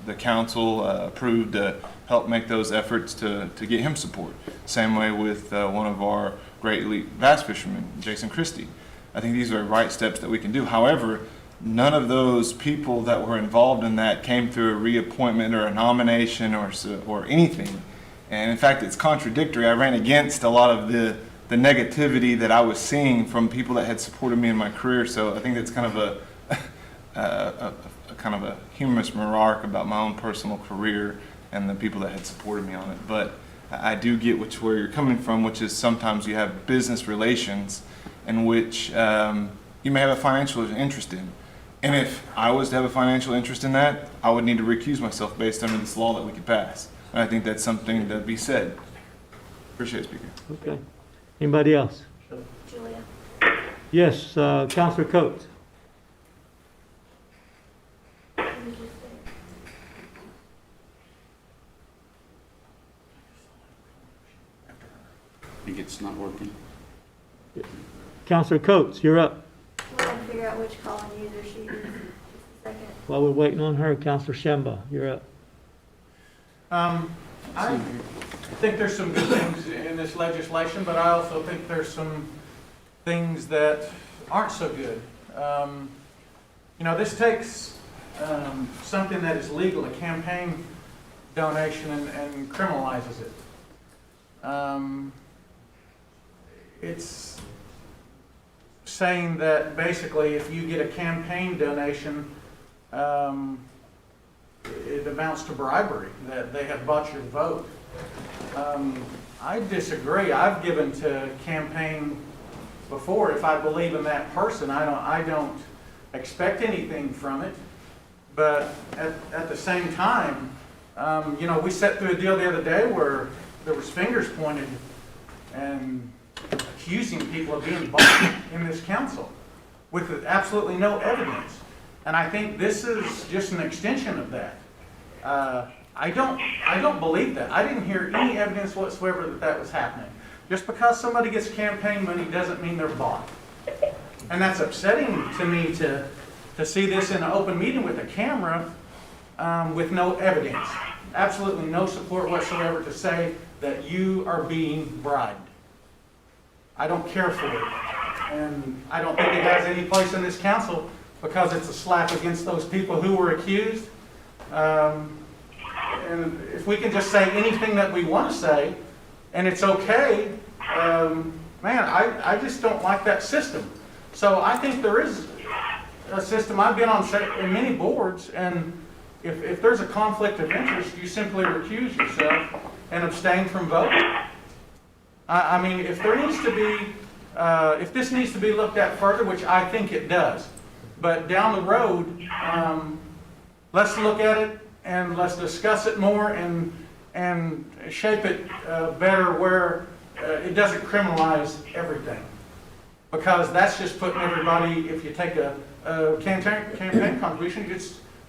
The council approved to help make those efforts to get him support. Same way with one of our great elite bass fishermen, Jason Christie. I think these are right steps that we can do. However, none of those people that were involved in that came through a reappointment or a nomination or anything. And in fact, it's contradictory. I ran against a lot of the negativity that I was seeing from people that had supported me in my career. So I think that's kind of a humorous remark about my own personal career and the people that had supported me on it. But I do get where you're coming from, which is sometimes you have business relations in which you may have a financial interest in. And if I was to have a financial interest in that, I would need to recuse myself based on this law that we could pass. And I think that's something to be said. Appreciate it, Speaker. Okay. Anybody else? Julia. Yes, Councilor Coates. I think it's not working. Councilor Coates, you're up. We're trying to figure out which calling user she is. Just a second. While we're waiting on her, Councilor Shemba, you're up. I think there's some good things in this legislation, but I also think there's some things that aren't so good. This takes something that is legal, a campaign donation, and criminalizes it. It's saying that basically if you get a campaign donation, it amounts to bribery, that they have bought your vote. I disagree. I've given to campaign before. If I believe in that person, I don't expect anything from it. But at the same time, we sat through a deal the other day where there was fingers pointed and accusing people of being bought in this council with absolutely no evidence. And I think this is just an extension of that. I don't believe that. I didn't hear any evidence whatsoever that was happening. Just because somebody gets campaign money doesn't mean they're bought. And that's upsetting to me to to see this in an open meeting with a camera with no evidence. Absolutely no support whatsoever to say that you are being bribed. I don't care for it. And I don't think it has any place in this council because it's a slap against those people who were accused. And if we can just say anything that we want to say, and it's okay, man, I just don't like that system. So I think there is a system. I've been on many boards, and if there's a conflict of interest, you simply recuse yourself and abstain from voting. I mean, if there needs to be, if this needs to be looked at further, which I think it does, but down the road, let's look at it and let's discuss it more and shape it better where it doesn't criminalize everything. Because that's just putting everybody, if you take a campaign contribution,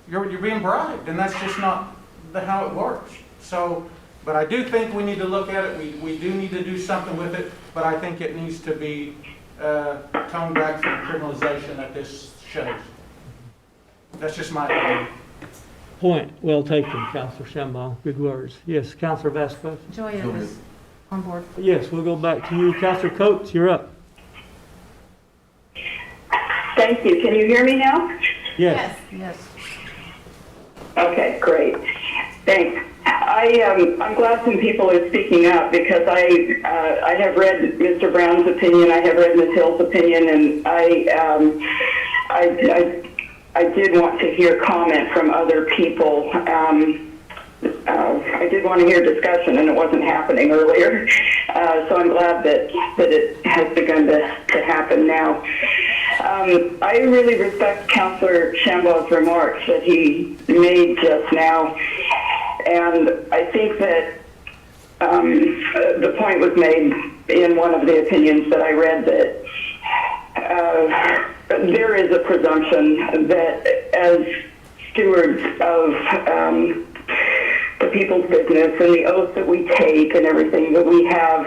you're being bribed, and that's just not how it works. So, but I do think we need to look at it. We do need to do something with it, but I think it needs to be toned back from the criminalization that this shows. That's just my opinion. Point well taken, Councilor Shambaugh. Good words. Yes, Councilor Vasquez. Joya is on board. Yes, we'll go back to you. Councilor Coates, you're up. Thank you. Can you hear me now? Yes. Yes. Okay, great. Thanks. I'm glad some people are speaking up because I have read Mr. Brown's opinion, I have read Ms. Hill's opinion, and I did want to hear comment from other people. I did want to hear discussion, and it wasn't happening earlier. So I'm glad that it has begun to happen now. I really respect Councilor Shambaugh's remarks that he made just now. And I think that the point was made in one of the opinions that I read that there is a presumption that as stewards of the people's business and the oath that we take and everything, that we have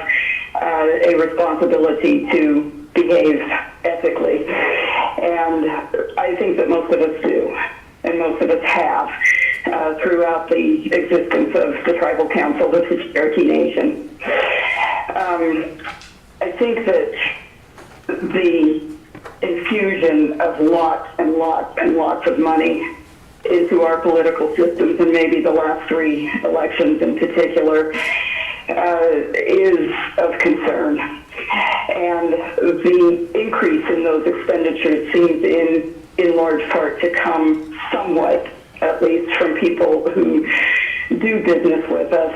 a responsibility to behave ethically. And I think that most of us do, and most of us have throughout the existence of the tribal council of the Cherokee Nation. I think that the infusion of lots and lots and lots of money into our political systems, and maybe the last 3 elections in particular, is of concern. And the increase in those expenditures seems in large part to come somewhat, at least, from people who do business with us,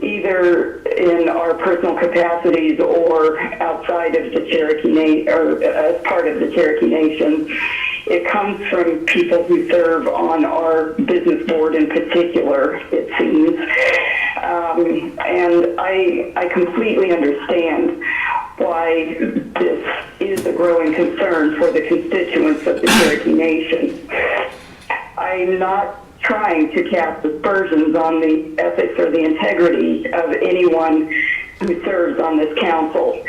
either in our personal capacities or outside of the Cherokee Nation, or as part of the Cherokee Nation. It comes from people who serve on our business board in particular, it seems. And I completely understand why this is a growing concern for the constituents of the Cherokee Nation. I'm not trying to cast aspersions on the ethics or the integrity of anyone who serves on this council.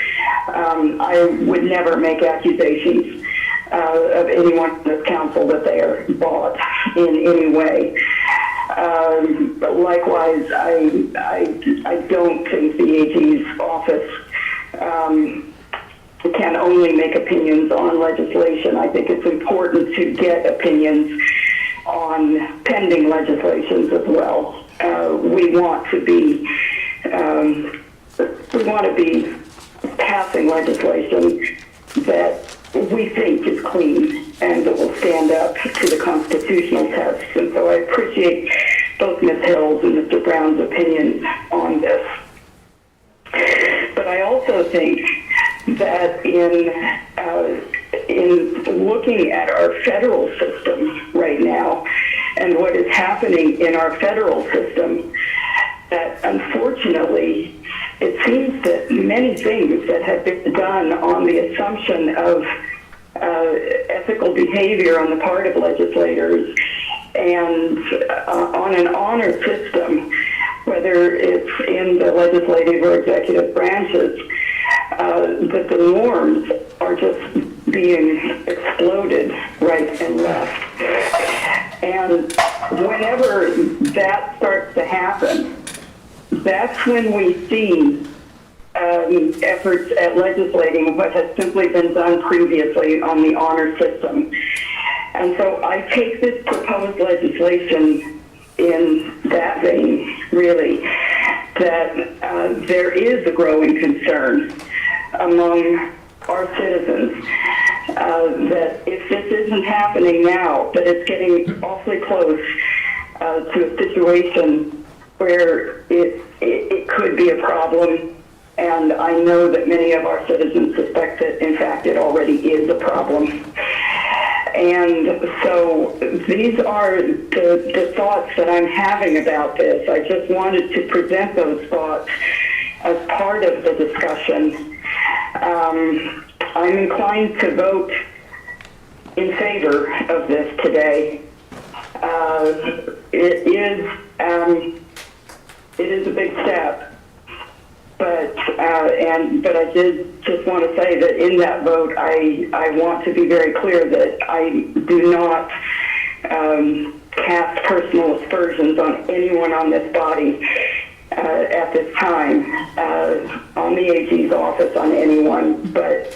I would never make accusations of anyone on this council that they are bought in any way. But likewise, I don't think the AG's office can only make opinions on legislation. I think it's important to get opinions on pending legislations as well. We want to be passing legislation that we think is clean and that will stand up to the constitutional tests. And so I appreciate both Ms. Hill's and Mr. Brown's opinions on this. But I also think that in looking at our federal system right now and what is happening in our federal system, that unfortunately it seems that many things that have been done on the assumption of ethical behavior on the part of legislators and on an honor system, whether it's in the legislative or executive branches, that the norms are just being exploded right and left. And whenever that starts to happen, that's when we see efforts at legislating what has simply been done previously on the honor system. And so I take this proposed legislation in that vein, really, that there is a growing concern among our citizens that if this isn't happening now, that it's getting awfully close to a situation where it could be a problem. And I know that many of our citizens suspect that, in fact, it already is a problem. And so these are the thoughts that I'm having about this. I just wanted to present those thoughts as part of the discussion. I'm inclined to vote in favor of this today. It is a big step. But I did just want to say that in that vote, I want to be very clear that I do not cast personal aspersions on anyone on this body at this time, on the AG's office, on anyone. But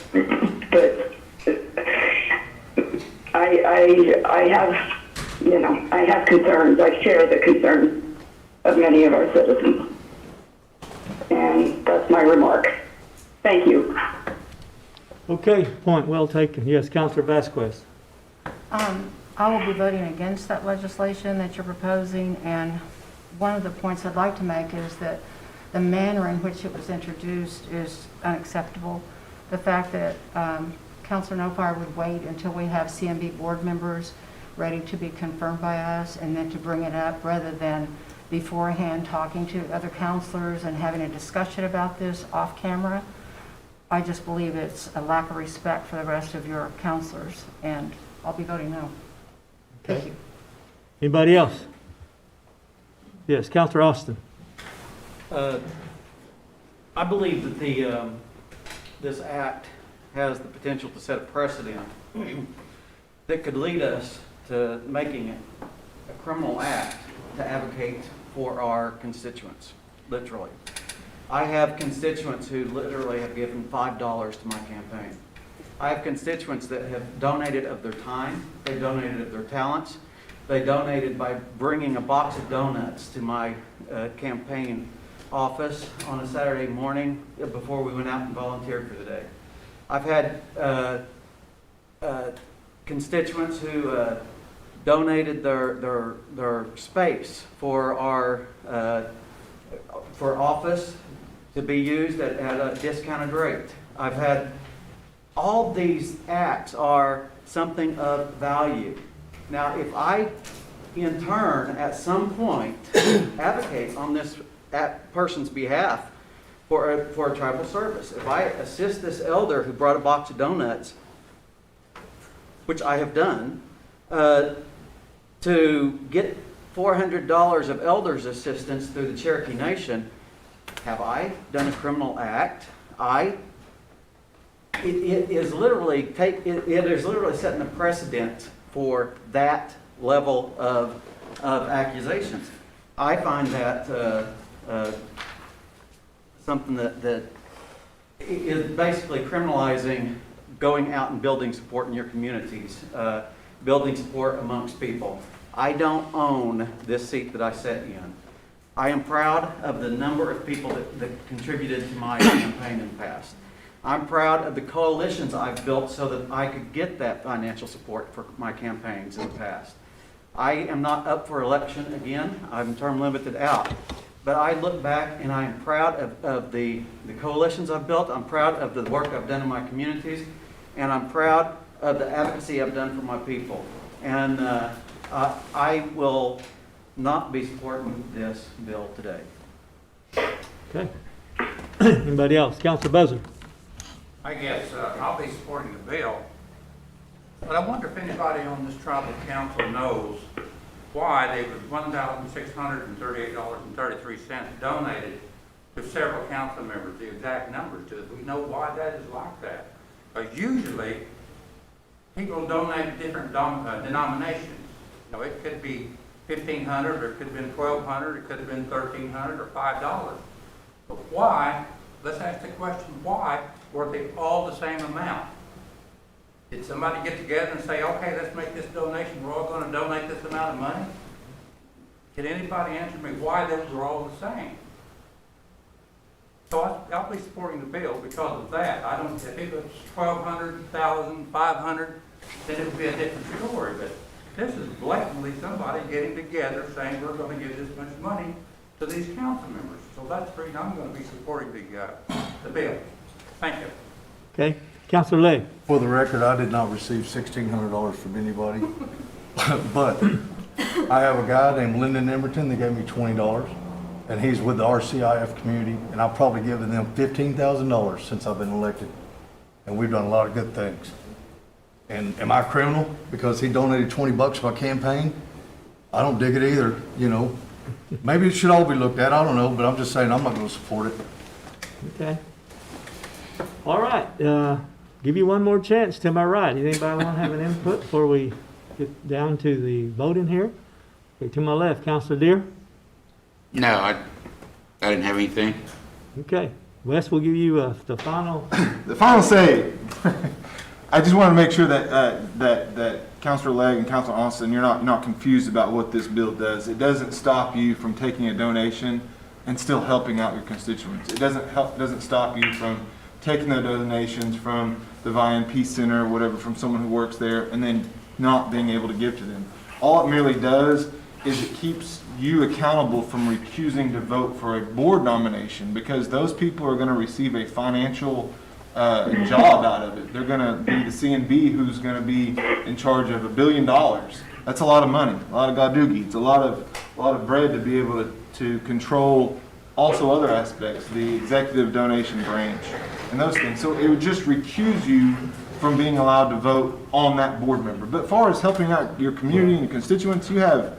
I have concerns. I share the concerns of many of our citizens. And that's my remark. Thank you. Okay, point well taken. Yes, Councilor Vasquez. I will be voting against that legislation that you're proposing, and one of the points I'd like to make is that the manner in which it was introduced is unacceptable. The fact that Councilor Nofire would wait until we have CMB board members ready to be confirmed by us and then to bring it up rather than beforehand talking to other counselors and having a discussion about this off camera. I just believe it's a lack of respect for the rest of your counselors, and I'll be voting no. Thank you. Anybody else? Yes, Councilor Austin. I believe that this act has the potential to set a precedent that could lead us to making it a criminal act to advocate for our constituents, literally. I have constituents who literally have given $5 to my campaign. I have constituents that have donated of their time, they donated of their talents, they donated by bringing a box of donuts to my campaign office on a Saturday morning before we went out and volunteered for the day. I've had constituents who donated their space for our for office to be used at a discounted rate. I've had all these acts are something of value. Now, if I, in turn, at some point, advocate on this person's behalf for a tribal service, if I assist this elder who brought a box of donuts, which I have done, to get $400 of elder's assistance through the Cherokee Nation, have I done a criminal act? It is literally setting a precedent for that level of accusations. I find that something that is basically criminalizing going out and building support in your communities, building support amongst people. I don't own this seat that I sit in. I am proud of the number of people that contributed to my campaign in the past. I'm proud of the coalitions I've built so that I could get that financial support for my campaigns in the past. I am not up for election again. I'm term limited out. But I look back and I am proud of the coalitions I've built. I'm proud of the work I've done in my communities. And I'm proud of the advocacy I've done for my people. And I will not be supporting this bill today. Okay. Anybody else? Councilor Buzzer. I guess I'll be supporting the bill, but I wonder if anybody on this tribal council knows why there was $1,638.33 donated to several council members, the exact numbers. Do we know why that is like that? Because usually people donate different denominations. You know, it could be 1,500, or it could have been 1,200, it could have been 1,300, or $5. But why, let's ask the question, why were they all the same amount? Did somebody get together and say, okay, let's make this donation, we're all going to donate this amount of money? Can anybody answer me why those were all the same? So I'll be supporting the bill because of that. I don't, if it was 1,200, 1,000, 500, then it would be a different story. But this is blatantly somebody getting together saying we're going to give this much money to these council members. So that's the reason I'm going to be supporting the bill. Thank you. Okay, Councilor Legg. For the record, I did not receive $1,600 from anybody, but I have a guy named Lyndon Emberton that gave me $20, and he's with the RCIF community, and I've probably given them $15,000 since I've been elected, and we've done a lot of good things. And am I a criminal because he donated $20 for my campaign? I don't dig it either, you know. Maybe it should all be looked at, I don't know, but I'm just saying I'm not going to support it. Okay. All right, give you one more chance to my right. Does anybody want to have an input before we get down to the voting here? Okay, to my left, Councilor Deere. No, I didn't have anything. Okay, Wes, we'll give you the final. The final say. I just want to make sure that Councilor Legg and Councilor Austin, you're not confused about what this bill does. It doesn't stop you from taking a donation and still helping out your constituents. It doesn't stop you from taking the donations from the Vian Peace Center or whatever, from someone who works there, and then not being able to give to them. All it merely does is it keeps you accountable from refusing to vote for a board nomination, because those people are going to receive a financial job out of it. They're going to be the CNB who's going to be in charge of $1 billion. That's a lot of money, a lot of gadoogie. It's a lot of bread to be able to control also other aspects, the executive donation branch and those things. So it would just recuse you from being allowed to vote on that board member. But as far as helping out your community and your constituents, you have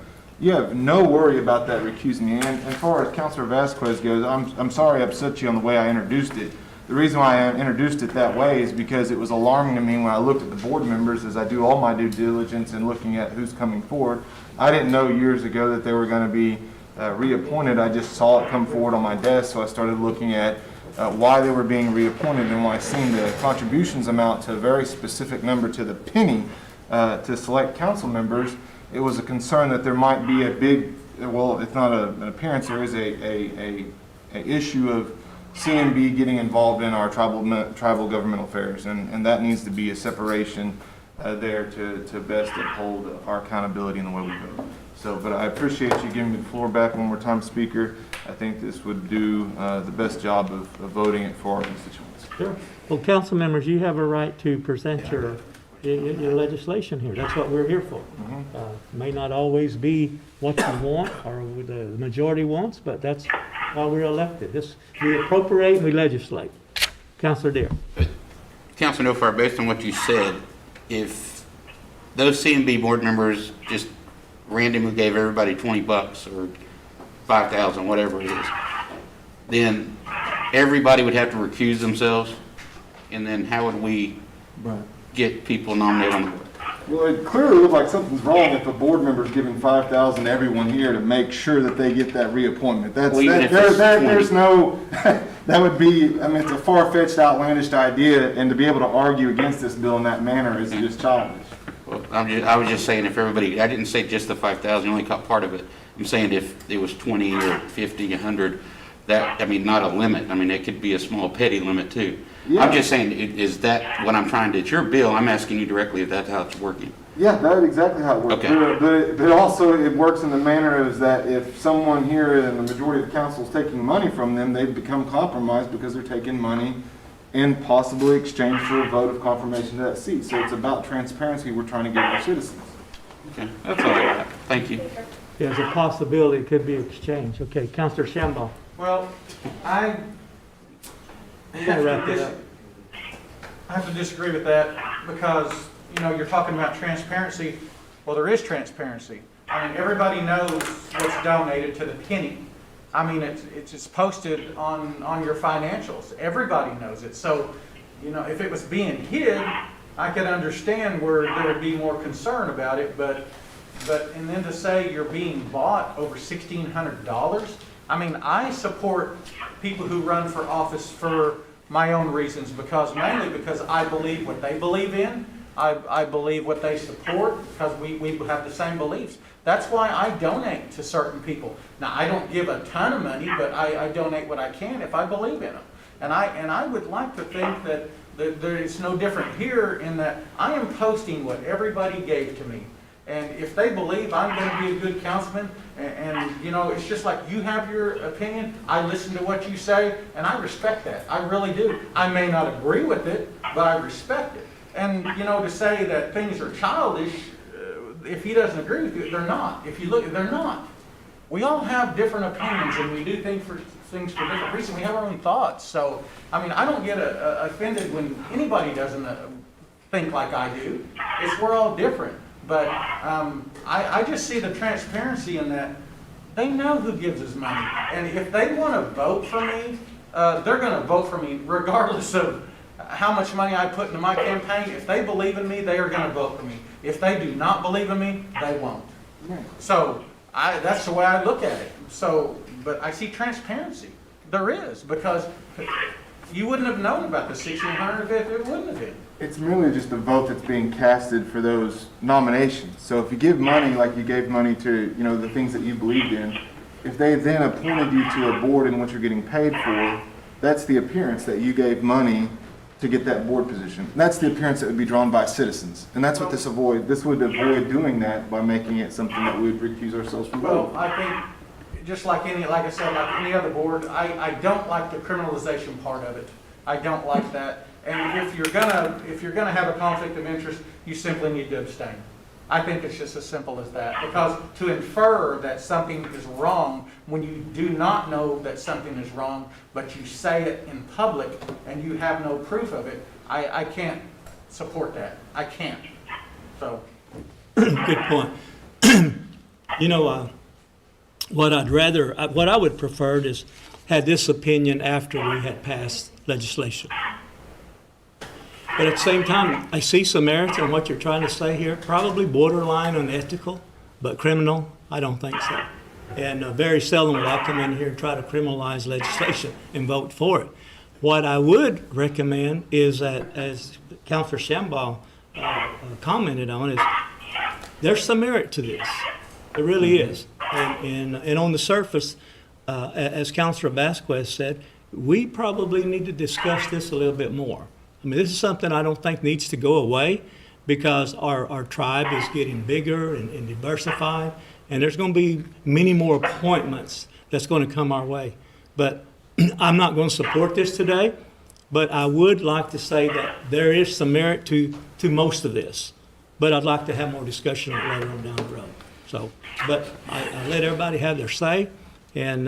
no worry about that recusing you. And as far as Councilor Vasquez goes, I'm sorry I upset you on the way I introduced it. The reason why I introduced it that way is because it was alarming to me when I looked at the board members, as I do all my due diligence in looking at who's coming forward. I didn't know years ago that they were going to be reappointed. I just saw it come forward on my desk, so I started looking at why they were being reappointed, and when I seen the contributions amount to a very specific number to the penny to select council members, it was a concern that there might be a big, well, if not an appearance, there is a issue of CNB getting involved in our tribal governmental affairs, and that needs to be a separation there to best uphold our accountability in the way we vote. So, but I appreciate you giving me the floor back one more time, Speaker. I think this would do the best job of voting it for our constituents. Sure. Well, council members, you have a right to present your legislation here. That's what we're here for. May not always be what you want or the majority wants, but that's why we're elected. We appropriate and we legislate. Councilor Deere. Councilor Nofar, based on what you said, if those CNB board members just randomly gave everybody $20 or $5,000, whatever it is, then everybody would have to recuse themselves, and then how would we get people nominated on the board? Well, it clearly looks like something's wrong if a board member's giving $5,000 to everyone here to make sure that they get that reappointment. There's no, that would be, I mean, it's a far-fetched, outlandish idea, and to be able to argue against this bill in that manner is just childish. Well, I was just saying if everybody, I didn't say just the 5,000, you only caught part of it. I'm saying if it was 20 or 50, 100, that, I mean, not a limit. I mean, it could be a small petty limit too. Yeah. I'm just saying, is that what I'm trying to, it's your bill, I'm asking you directly if that's how it's working. Yeah, that's exactly how it works. Okay. But also it works in the manner is that if someone here in the majority of the council is taking money from them, they become compromised because they're taking money in possibly exchange for a vote of confirmation to that seat. So it's about transparency we're trying to give our citizens. Okay, that's all I got. Thank you. There's a possibility it could be exchanged. Okay, Councilor Shambaugh. Well, I have to disagree with that because, you know, you're talking about transparency. Well, there is transparency. I mean, everybody knows what's donated to the penny. I mean, it's posted on your financials. Everybody knows it. So, you know, if it was being hid, I could understand where there would be more concern about it, but, and then to say you're being bought over $1,600, I mean, I support people who run for office for my own reasons, mainly because I believe what they believe in. I believe what they support because we have the same beliefs. That's why I donate to certain people. Now, I don't give a ton of money, but I donate what I can if I believe in them. And I would like to think that it's no different here in that I am posting what everybody gave to me. And if they believe I'm going to be a good councilman, and you know, it's just like you have your opinion, I listen to what you say, and I respect that. I really do. I may not agree with it, but I respect it. And you know, to say that things are childish, if he doesn't agree with you, they're not. If you look, they're not. We all have different opinions, and we do things for different reasons. We have our own thoughts. So, I mean, I don't get offended when anybody doesn't think like I do. We're all different. But I just see the transparency in that they know who gives us money. And if they want to vote for me, they're going to vote for me regardless of how much money I put into my campaign. If they believe in me, they are going to vote for me. If they do not believe in me, they won't. So that's the way I look at it. So, but I see transparency. There is, because you wouldn't have known about the 1,600 if it wouldn't have been. It's merely just a vote that's being casted for those nominations. So if you give money like you gave money to, you know, the things that you believed in, if they then appointed you to a board in which you're getting paid for, that's the appearance that you gave money to get that board position. And that's the appearance that would be drawn by citizens. And that's what this would avoid doing that by making it something that we would recuse ourselves from voting. Well, I think just like I said, like any other board, I don't like the criminalization part of it. I don't like that. And if you're gonna have a conflict of interest, you simply need to abstain. I think it's just as simple as that. Because to infer that something is wrong when you do not know that something is wrong, but you say it in public and you have no proof of it, I can't support that. I can't. So. Good point. You know, what I would prefer is had this opinion after we had passed legislation. But at the same time, I see some merits in what you're trying to say here, probably borderline unethical, but criminal, I don't think so. And very seldom will I come in here and try to criminalize legislation and vote for it. What I would recommend is that, as Councilor Shambaugh commented on, is there's some merit to this. There really is. And on the surface, as Councilor Vasquez said, we probably need to discuss this a little bit more. I mean, this is something I don't think needs to go away because our tribe is getting bigger and diversified, and there's going to be many more appointments that's going to come our way. But I'm not going to support this today, but I would like to say that there is some merit to most of this. But I'd like to have more discussion on it later on down the road. So, but I let everybody have their say, and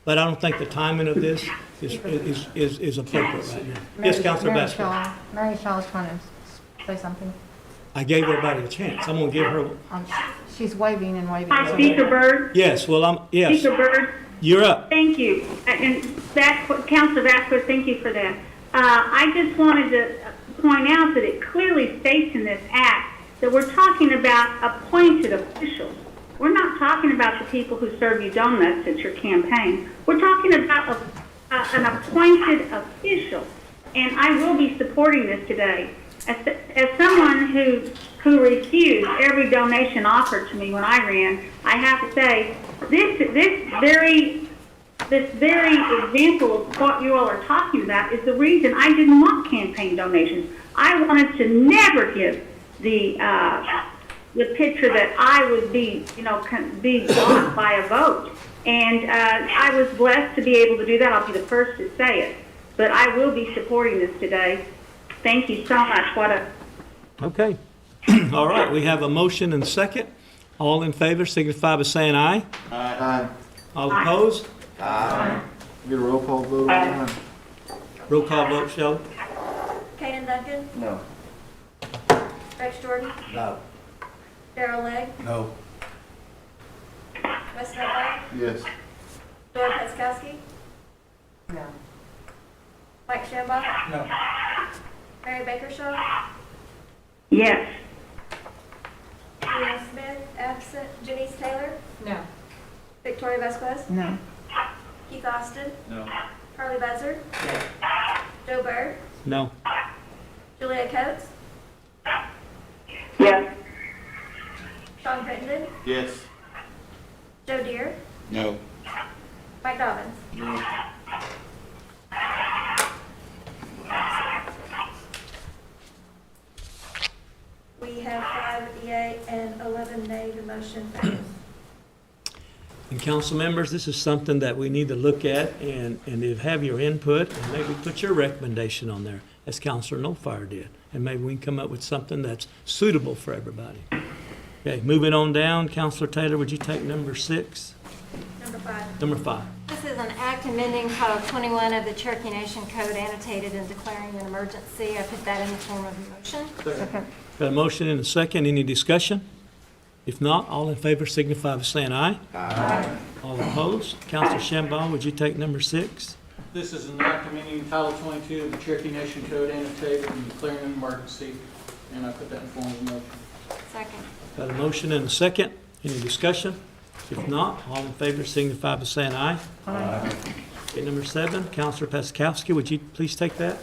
but I don't think the timing of this is appropriate right now. Yes, Councilor Vasquez. Mary Shaw's trying to say something. I gave everybody a chance. I'm going to give her. She's waving and waving. Hi, Speaker Byrd. Yes, well, yes. Speaker Byrd. You're up. Thank you. And Councilor Vasquez, thank you for that. I just wanted to point out that it clearly states in this act that we're talking about appointed officials. We're not talking about the people who serve you donuts at your campaign. We're talking about an appointed official. And I will be supporting this today. As someone who refused every donation offered to me when I ran, I have to say, this very example of what you all are talking about is the reason I didn't want campaign donations. I wanted to never give the picture that I would be bought by a vote. And I was blessed to be able to do that. I'll be the first to say it. But I will be supporting this today. Thank you so much. Okay. All right, we have a motion and a second. All in favor signify by saying aye. Aye. All opposed? Aye. Get a roll call vote. Roll call vote, Shelley? Kaden Duncan, No. Rex Jordan, No. Darrell Legg, No. Wes Redlight, Yes. Dora Petzkowski, No. Mike Shambaugh, No. Mary Bakershaw, Yes. Leanne Smith, absent. Janice Taylor? No. Victoria Vasquez? No. Keith Austin? No. Harley Buzzard? Yes. Joe Byrd? No. Julia Coates? Yes. Sean Crittenden? Yes. Joe Deere? No. Mike Dobbins? We have 5 yea and 11 nay. The motion fails. And council members, this is something that we need to look at and to have your input and maybe put your recommendation on there, as Councilor Nofire did. And maybe we can come up with something that's suitable for everybody. Okay, moving on down, Councilor Taylor, would you take number 6? Number 5. Number 5. This is an act amending Title 21 of the Cherokee Nation Code annotated and declaring an emergency. I put that in the form of a motion. Second. Got a motion and a second. Any discussion? If not, all in favor signify by saying aye. Aye. All opposed? Councilor Shambaugh, would you take number 6? This is an act amending Title 22 of the Cherokee Nation Code annotated and declaring an emergency, and I put that in form of a motion. Second. Got a motion and a second. Any discussion? If not, all in favor signify by saying aye. Aye. Okay, number 7, Councilor Paskowski, would you please take that?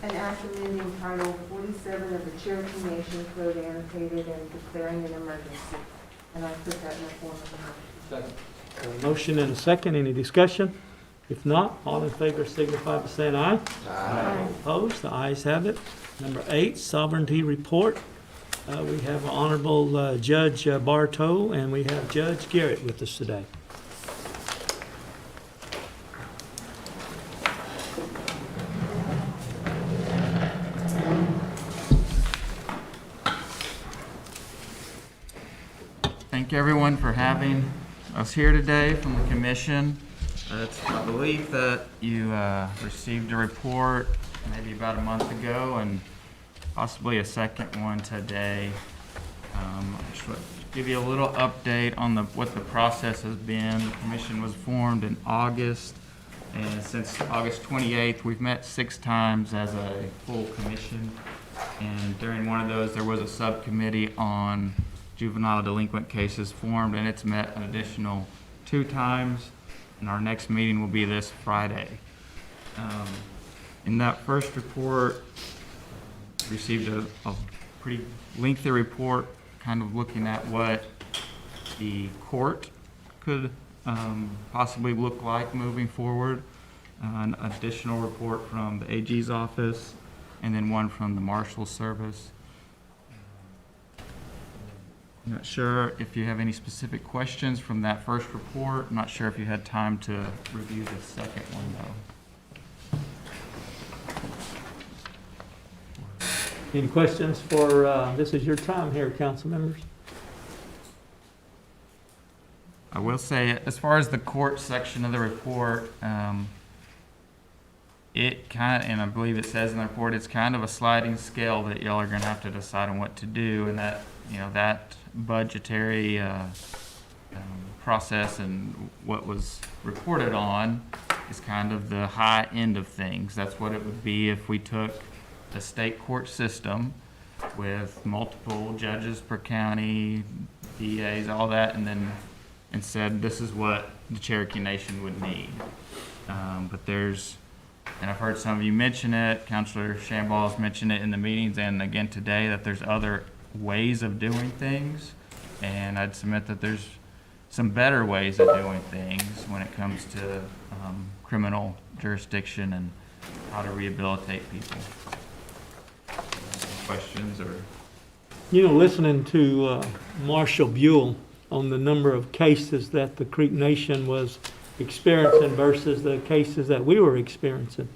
An act amending Title 47 of the Cherokee Nation Code annotated and declaring an emergency. And I put that in the form of a motion. Second. Got a motion and a second. Any discussion? If not, all in favor signify by saying aye. Aye. Opposed? The ayes have it. Number 8, Sovereignty Report. We have Honorable Judge Bartow, and we have Judge Garrett with us today. Thank everyone for having us here today from the commission. It's my belief that you received a report maybe about a month ago and possibly a second one today. I just want to give you a little update on what the process has been. The commission was formed in August, and since August 28th, we've met 6 times as a full commission. And during one of those, there was a subcommittee on juvenile delinquent cases formed, and it's met an additional 2 times. And our next meeting will be this Friday. In that first report, received a pretty lengthy report, kind of looking at what the court could possibly look like moving forward. An additional report from the AG's office, and then one from the Marshal's Service. I'm not sure if you have any specific questions from that first report. I'm not sure if you had time to review the second one, though. Any questions for, this is your time here, council members? I will say, as far as the court section of the report, it kind of, and I believe it says in the report, it's kind of a sliding scale that y'all are going to have to decide on what to do, and that, you know, that budgetary process and what was reported on is kind of the high end of things. That's what it would be if we took the state court system with multiple judges per county, DAs, all that, and said this is what the Cherokee Nation would need. But there's, and I've heard some of you mention it, Councilor Shambaugh has mentioned it in the meetings and again today, that there's other ways of doing things, and I'd submit that there's some better ways of doing things when it comes to criminal jurisdiction and how to rehabilitate people. Questions or? You know, listening to Marshall Buell on the number of cases that the Creek Nation was experiencing versus the cases that we were experiencing,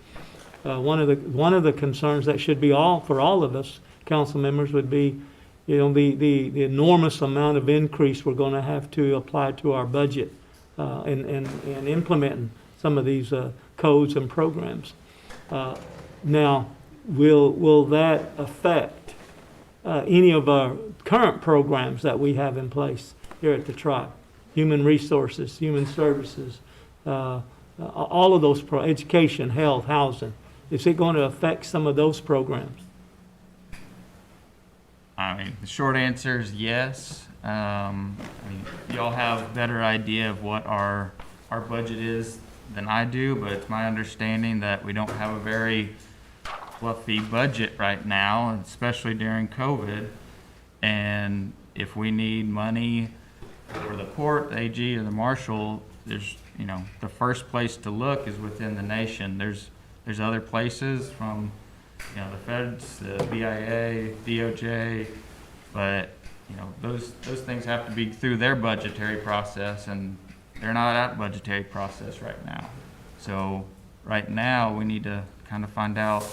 one of the concerns that should be for all of us council members would be, you know, the enormous amount of increase we're going to have to apply to our budget and implementing some of these codes and programs. Now, will that affect any of our current programs that we have in place here at the tribe? Human resources, human services, all of those, education, health, housing. Is it going to affect some of those programs? I mean, the short answer is yes. I mean, y'all have a better idea of what our budget is than I do, but it's my understanding that we don't have a very fluffy budget right now, especially during COVID. And if we need money for the court, the AG, or the marshal, there's, the first place to look is within the nation. There's other places from, the feds, the BIA, DOJ, but, those things have to be through their budgetary process, and they're not at budgetary process right now. So right now, we need to kind of find out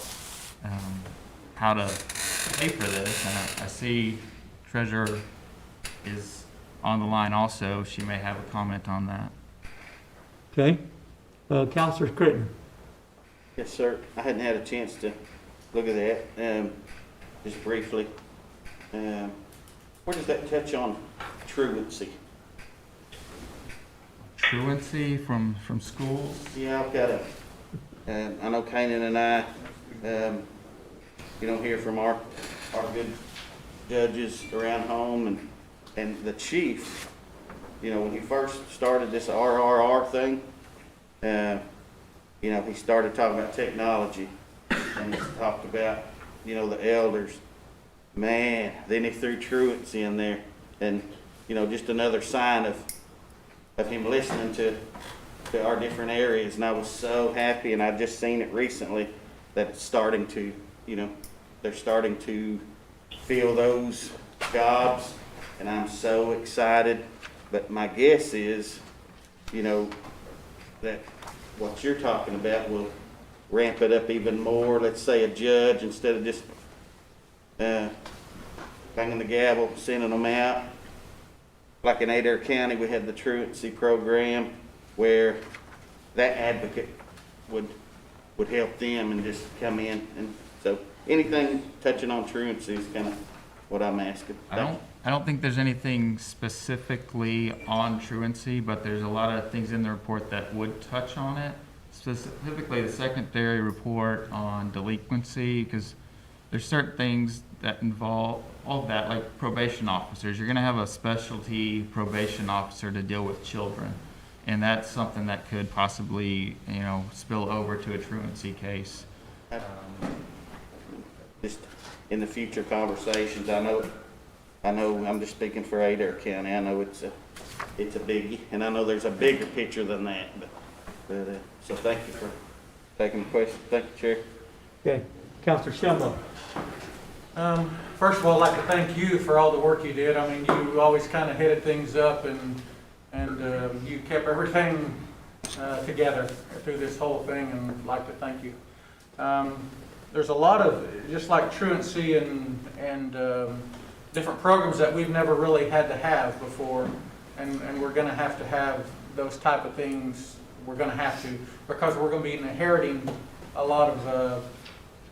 how to pay for this. And I see Treasurer is on the line also. She may have a comment on that. Okay. Counselor Critton. Yes, sir. I hadn't had a chance to look at that, just briefly. Where does that touch on truancy? Truancy from schools? Yeah, I've got I know Kanan and I, hear from our good judges around home, and the chief, when he first started this RRR thing, he started talking about technology, and he talked about, the elders. Man, then he threw truancy in there, and, just another sign of him listening to our different areas. And I was so happy, and I've just seen it recently, that it's starting to, they're starting to fill those jobs, and I'm so excited. But my guess is, that what you're talking about will ramp it up even more. Let's say a judge, instead of just banging the gavel, sending them out. Like in Adair County, we had the truancy program where that advocate would help them and just come in. And so anything touching on truancy is kind of what I'm asking. I don't think there's anything specifically on truancy, but there's a lot of things in the report that would touch on it. Specifically the secondary report on delinquency, because there's certain things that involve all of that, like probation officers. You're going to have a specialty probation officer to deal with children, and that's something that could possibly, spill over to a truancy case. Just in the future conversations, I know I'm just speaking for Adair County. I know it's a biggie, and I know there's a bigger picture than that. But so thank you for taking the question. Thank you, Chair. Okay. Counselor Shumway. First of all, I'd like to thank you for all the work you did. I mean, you always kind of headed things up, and you kept everything together through this whole thing, and I'd like to thank you. There's a lot of, just like truancy and different programs that we've never really had to have before, and we're going to have those type of things. We're going to have to, because we're going to be inheriting a lot of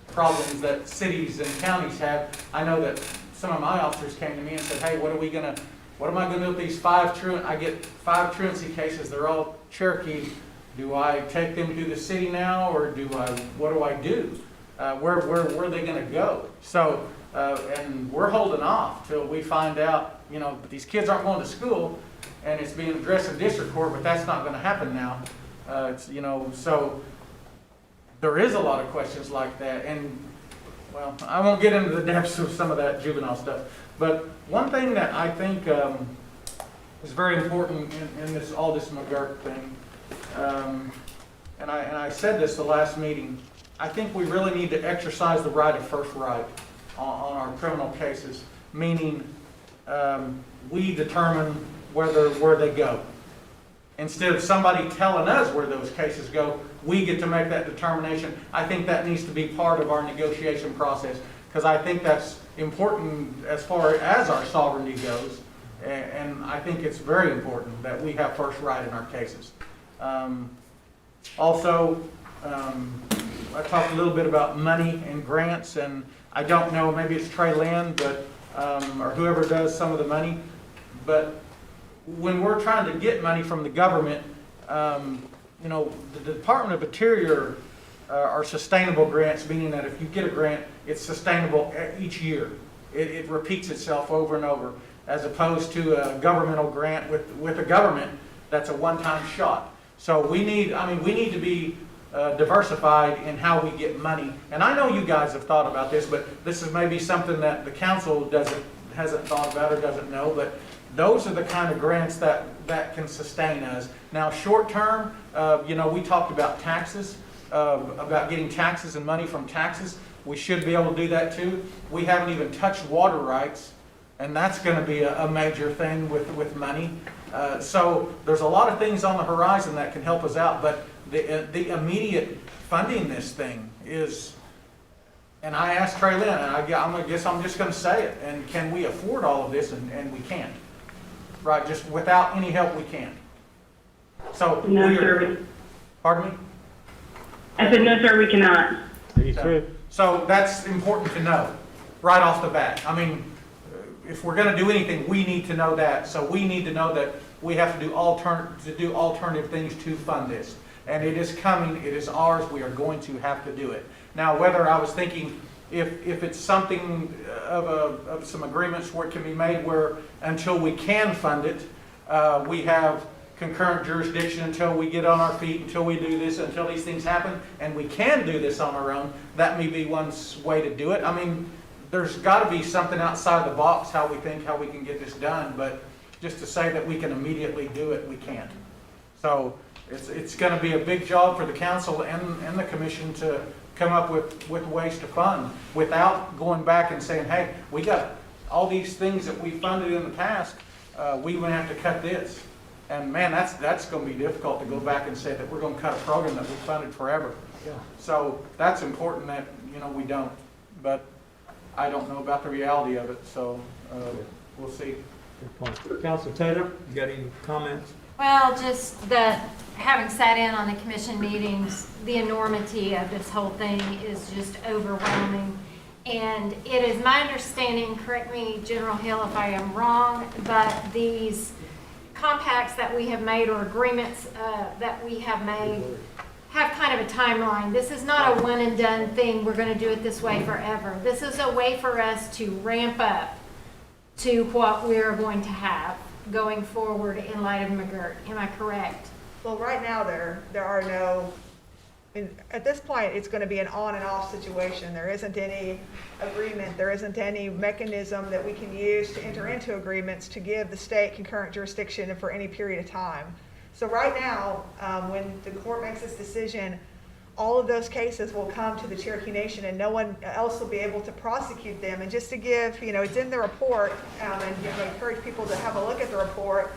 problems that cities and counties have. I know that some of my officers came to me and said, hey, what am I going to do with these 5 I get 5 truancy cases, they're all Cherokee. Do I take them to the city now, or what do I do? Where are they going to go? So, and we're holding off till we find out, these kids aren't going to school, and it's being addressed in district court, but that's not going to happen now. So there is a lot of questions like that, and well, I won't get into the depths of some of that juvenile stuff, but one thing that I think is very important in this McGurk thing, and I said this the last meeting, I think we really need to exercise the right of first right on our criminal cases, meaning we determine where they go. Instead of somebody telling us where those cases go, we get to make that determination. I think that needs to be part of our negotiation process, because I think that's important as far as our sovereignty goes, and I think it's very important that we have first right in our cases. Also, I talked a little bit about money and grants, and I don't know, maybe it's Trey Lynn, but or whoever does some of the money, but when we're trying to get money from the government, the Department of Interior are sustainable grants, meaning that if you get a grant, it's sustainable each year. it repeats itself over and over, as opposed to a governmental grant with a government that's a one-time shot. So we need to be diversified in how we get money. And I know you guys have thought about this, but this is maybe something that the council hasn't thought about or doesn't know, but those are the kind of grants that can sustain us. Now, short term, we talked about taxes, about getting taxes and money from taxes. We should be able to do that too. We haven't even touched water rights, and that's going to be a major thing with money. So there's a lot of things on the horizon that can help us out, but the immediate funding this thing is, and I asked Trey Lynn, and I guess I'm just going to say it, and can we afford all of this? And we can't. Right, just without any help, we can't. So, No, sir. Pardon me? I said, no, sir, we cannot. So that's important to know right off the bat. I mean, if we're going to do anything, we need to know that. So we need to know that we have to do alternative things to fund this. And it is coming. It is ours. We are going to have to do it. Now, whether I was thinking if it's something of some agreements where it can be made where until we can fund it, we have concurrent jurisdiction until we get on our feet, until we do this, until these things happen, and we can do this on our own, that may be one way to do it. I mean, there's got to be something outside the box how we can get this done, but just to say that we can immediately do it, we can't. So it's going to be a big job for the council and the commission to come up with ways to fund without going back and saying, hey, we got all these things that we funded in the past, we would have to cut this. And man, that's going to be difficult to go back and say that we're going to cut a program that we funded forever. Yeah. So that's important that, we don't. But I don't know about the reality of it, so we'll see. Good point. Councilor Taylor, you got any comments? Well, just that having sat in on the commission meetings, the enormity of this whole thing is just overwhelming. And it is my understanding, correct me, General Hill, if I am wrong, but these compacts that we have made or agreements that we have made have kind of a timeline. This is not a one and done thing. We're going to do it this way forever. This is a way for us to ramp up to what we're going to have going forward in light of McGirt. Am I correct? Well, right now there are no, at this point it's going to be an on and off situation. There isn't any agreement, there isn't any mechanism that we can use to enter into agreements to give the state concurrent jurisdiction for any period of time. So right now, when the court makes its decision, all of those cases will come to the Cherokee Nation and no one else will be able to prosecute them. And just to give, it's in the report, and I encourage people to have a look at the report.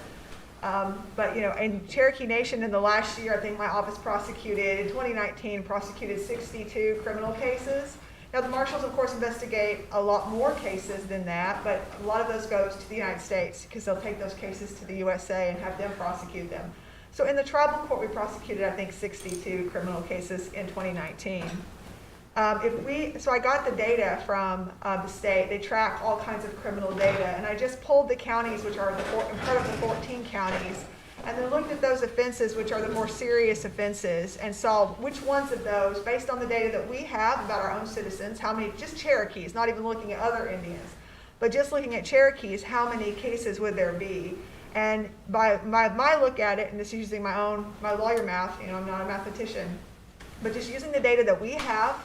But in Cherokee Nation in the last year, I think my office prosecuted, in 2019, prosecuted 62 criminal cases. Now the marshals, of course, investigate a lot more cases than that, but a lot of those goes to the United States because they'll take those cases to the USA and have them prosecute them. So in the tribal court, we prosecuted, I think, 62 criminal cases in 2019. So I got the data from the state. They track all kinds of criminal data, and I just pulled the counties, which are part of the 14 counties, and then looked at those offenses, which are the more serious offenses, and saw which ones of those, based on the data that we have about our own citizens, how many, just Cherokees, not even looking at other Indians, but just looking at Cherokees, how many cases would there be? And by my look at it, and this is using my lawyer math, I'm not a mathematician, but just using the data that we have,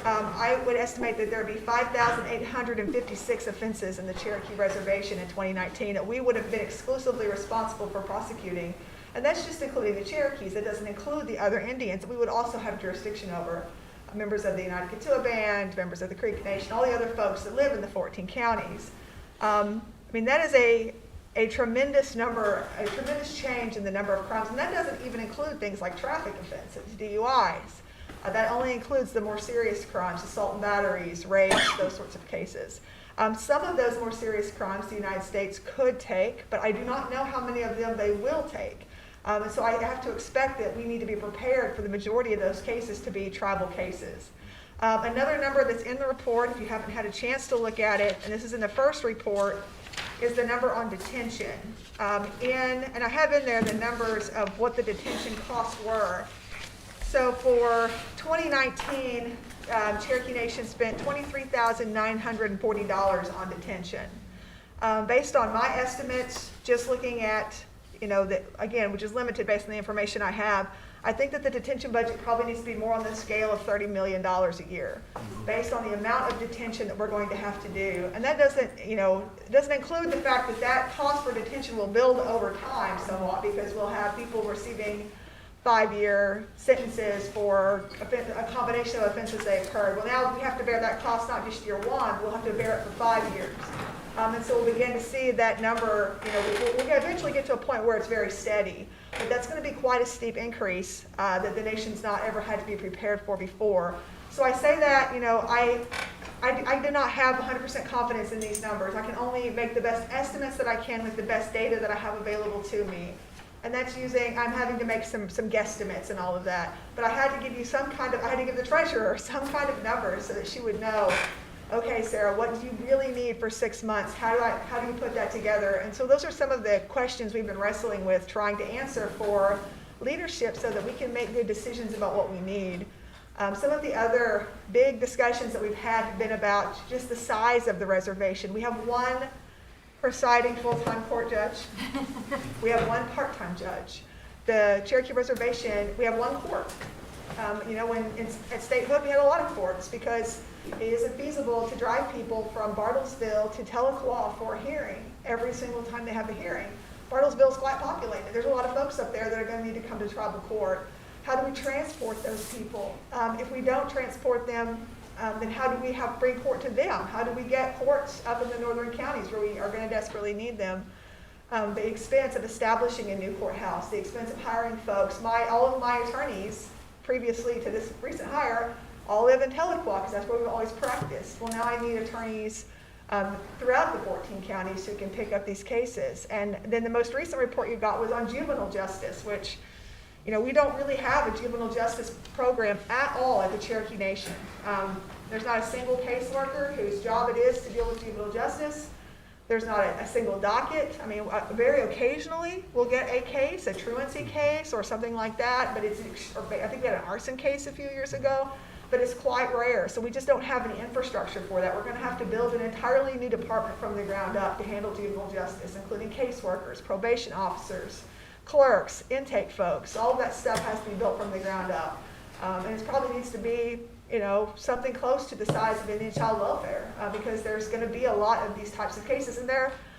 I would estimate that there would be 5,856 offenses in the Cherokee Reservation in 2019 that we would have been exclusively responsible for prosecuting. And that's just including the Cherokees. That doesn't include the other Indians that we would also have jurisdiction over. Members of the United Kituah Band, members of the Creek Nation, all the other folks that live in the 14 counties. That is a tremendous number, a tremendous change in the number of crimes. And that doesn't even include things like traffic offenses, DUIs. That only includes the more serious crimes, assault and batteries, rapes, those sorts of cases. Some of those more serious crimes the United States could take, but I do not know how many of them they will take. And so I have to expect that we need to be prepared for the majority of those cases to be tribal cases. Another number that's in the report, if you haven't had a chance to look at it, and this is in the first report, is the number on detention. And I have in there the numbers of what the detention costs were. So for 2019, Cherokee Nation spent $23,940 on detention. Based on my estimates, just looking at, again, which is limited based on the information I have, I think that the detention budget probably needs to be more on the scale of $30 million a year, based on the amount of detention that we're going to have to do. And that doesn't, doesn't include the fact that that cost for detention will build over time somewhat, because we'll have people receiving 5-year sentences for a combination of offenses they occurred. Well, now we have to bear that cost not just year one, we'll have to bear it for 5 years. And so we'll begin to see that number, we'll eventually get to a point where it's very steady. But that's going to be quite a steep increase that the nation's not ever had to be prepared for before. So I say that, I do not have 100% confidence in these numbers. I can only make the best estimates that I can with the best data that I have available to me. And that's I'm having to make some guesstimates and all of that. But I had to give you I had to give the treasurer some kind of numbers so that she would know, okay, Sarah, what do you really need for 6 months? How do you put that together? And so those are some of the questions we've been wrestling with, trying to answer for leadership so that we can make good decisions about what we need. Some of the other big discussions that we've had have been about just the size of the reservation. We have one presiding full-time court judge. We have one part-time judge. The Cherokee Reservation, we have one court. At statehood, we had a lot of courts because it isn't feasible to drive people from Bartlesville to Tahlequah for a hearing every single time they have a hearing. Bartlesville is quite populated. There's a lot of folks up there that are going to need to come to tribal court. How do we transport those people? If we don't transport them, then how do we bring court to them? How do we get courts up in the northern counties where we are going to desperately need them? The expense of establishing a new courthouse, the expense of hiring folks. All of my attorneys, previously to this recent hire, all live in Tahlequah because that's where we've always practiced. Well, now I need attorneys throughout the 14 counties who can pick up these cases. And then the most recent report you got was on juvenile justice, which, we don't really have a juvenile justice program at all at the Cherokee Nation. There's not a single caseworker whose job it is to deal with juvenile justice. There's not a single docket. I mean, very occasionally we'll get a case, a truancy case or something like that, but I think we had an arson case a few years ago, but it's quite rare. So we just don't have any infrastructure for that. We're going to have to build an entirely new department from the ground up to handle juvenile justice, including caseworkers, probation officers, clerks, intake folks. All of that stuff has to be built from the ground up. And it probably needs to be something close to the size of Indian child welfare because there's going to be a lot of these types of cases. And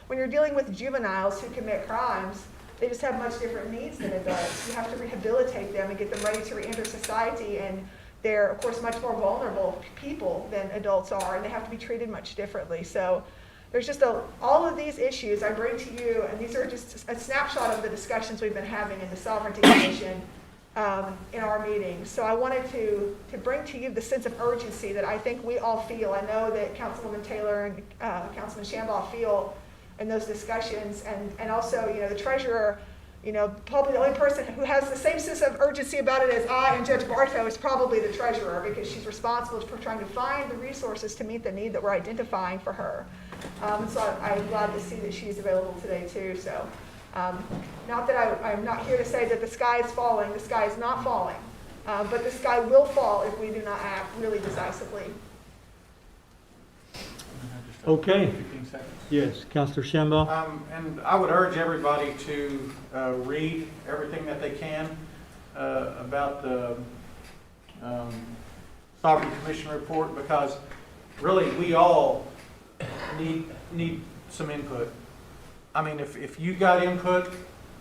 when you're dealing with juveniles who commit crimes, they just have much different needs than adults. You have to rehabilitate them and get them ready to re-enter society. And they're, of course, much more vulnerable people than adults are, and they have to be treated much differently. So there's just all of these issues I bring to you, and these are just a snapshot of the discussions we've been having in the Sovereignty Commission in our meetings. So I wanted to bring to you the sense of urgency that I think we all feel. I know that Councilwoman Taylor and Councilman Shambaugh feel in those discussions, and also, the treasurer, probably the only person who has the same sense of urgency about it as I and Judge Bartow is probably the treasurer, because she's responsible for trying to find the resources to meet the need that we're identifying for her. So I'm glad to see that she's available today too. So not that I'm not here to say that the sky is falling. The sky is not falling, but the sky will fall if we do not act really decisively. Okay. Yes, Councilor Shambaugh. And I would urge everybody to read everything that they can about the Sovereignty Commission report, because really we all need some input. I mean, if you got input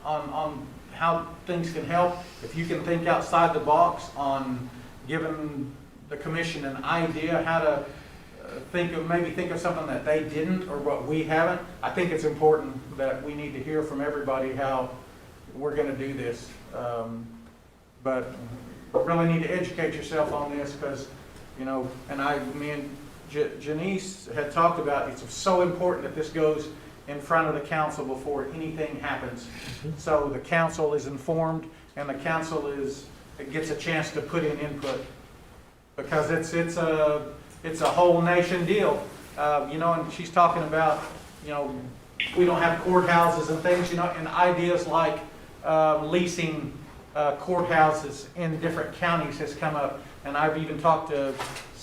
on how things can help, if you can think outside the box on giving the commission an idea how to think of something that they didn't or what we haven't, I think it's important that we need to hear from everybody how we're going to do this. But you really need to educate yourself on this, because, and me and Janice had talked about, it's so important that this goes in front of the council before anything happens. So the council is informed and the council gets a chance to put in input, because it's a whole nation deal. And she's talking about, we don't have courthouses and things, and ideas like leasing courthouses in different counties has come up. And I've even talked to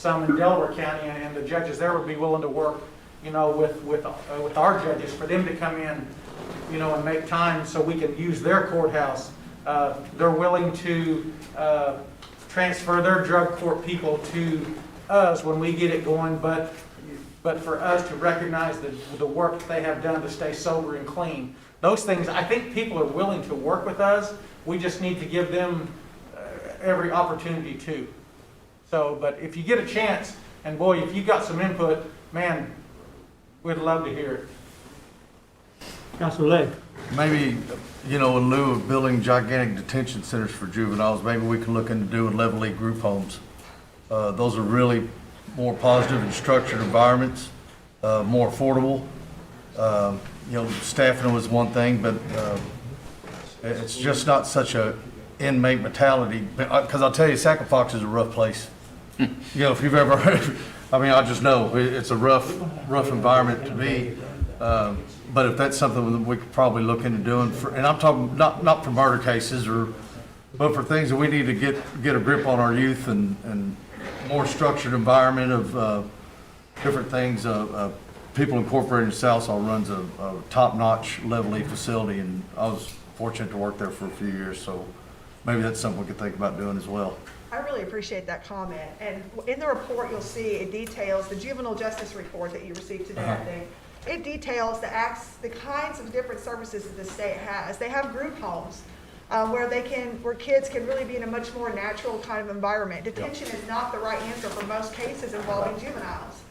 some in Delaware County, and the judges there would be willing to work, with our judges, for them to come in, and make time so we can use their courthouse. They're willing to transfer their drug court people to us when we get it going, but for us to recognize the work that they have done to stay sober and clean. Those things, I think people are willing to work with us. We just need to give them every opportunity to. So, but if you get a chance, and boy, if you got some input, man, we'd love to hear it. Councilor Legg. Maybe, in lieu of building gigantic detention centers for juveniles, maybe we can look into doing level E group homes. Those are really more positive and structured environments, more affordable. Staffing was one thing, but it's just not such a inmate mentality. Because I'll tell you, Sack and Fox is a rough place. If you've ever heard, I just know it's a rough environment to be. But if that's something that we could probably look into doing, and I'm talking not for murder cases, but for things that we need to get a grip on our youth and more structured environment of different things. People Incorporated Southall runs a top-notch level E facility, and I was fortunate to work there for a few years, so maybe that's something we could think about doing as well. I really appreciate that comment. And in the report, you'll see it details the juvenile justice report that you received today, I think. It details the kinds of different services that the state has. They have group homes where kids can really be in a much more natural kind of environment. Detention is not the right answer for most cases involving juveniles.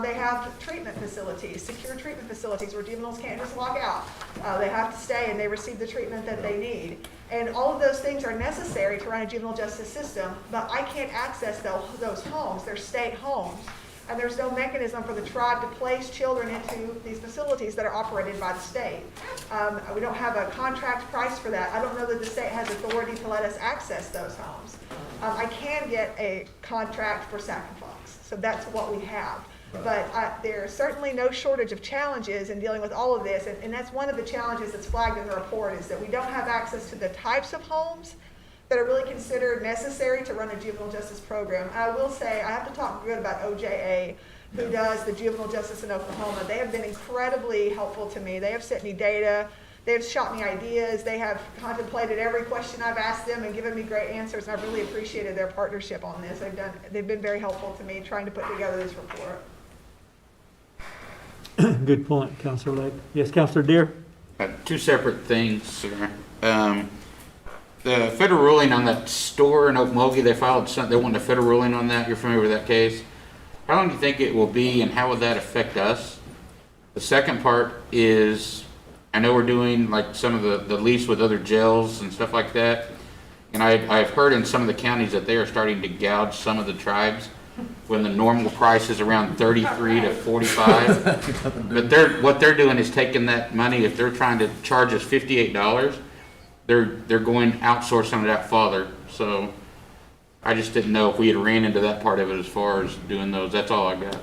They have treatment facilities, secure treatment facilities where juveniles can't just walk out. They have to stay and they receive the treatment that they need. And all of those things are necessary to run a juvenile justice system, but I can't access those homes. They're state homes. And there's no mechanism for the tribe to place children into these facilities that are operated by the state. We don't have a contract price for that. I don't know that the state has authority to let us access those homes. I can get a contract for Sack and Fox, so that's what we have. But there's certainly no shortage of challenges in dealing with all of this, and that's one of the challenges that's flagged in the report, is that we don't have access to the types of homes that are really considered necessary to run a juvenile justice program. I will say, I have to talk good about OJA, who does the juvenile justice in Oklahoma. They have been incredibly helpful to me. They have sent me data, they have shot me ideas, they have contemplated every question I've asked them and given me great answers, and I've really appreciated their partnership on this. They've been very helpful to me trying to put together this report. Good point, Councilor Legg. Yes, Councilor Deere? Two separate things, sir. The federal ruling on that store in Okmulgee, they wanted a federal ruling on that. You're familiar with that case? How long do you think it will be, and how would that affect us? The second part is, I know we're doing like some of the lease with other jails and stuff like that, and I've heard in some of the counties that they are starting to gouge some of the tribes when the normal price is around 33 to 45. But what they're doing is taking that money. If they're trying to charge us $58, they're going outsourcing it out farther. So I just didn't know if we had ran into that part of it as far as doing those. That's all I got.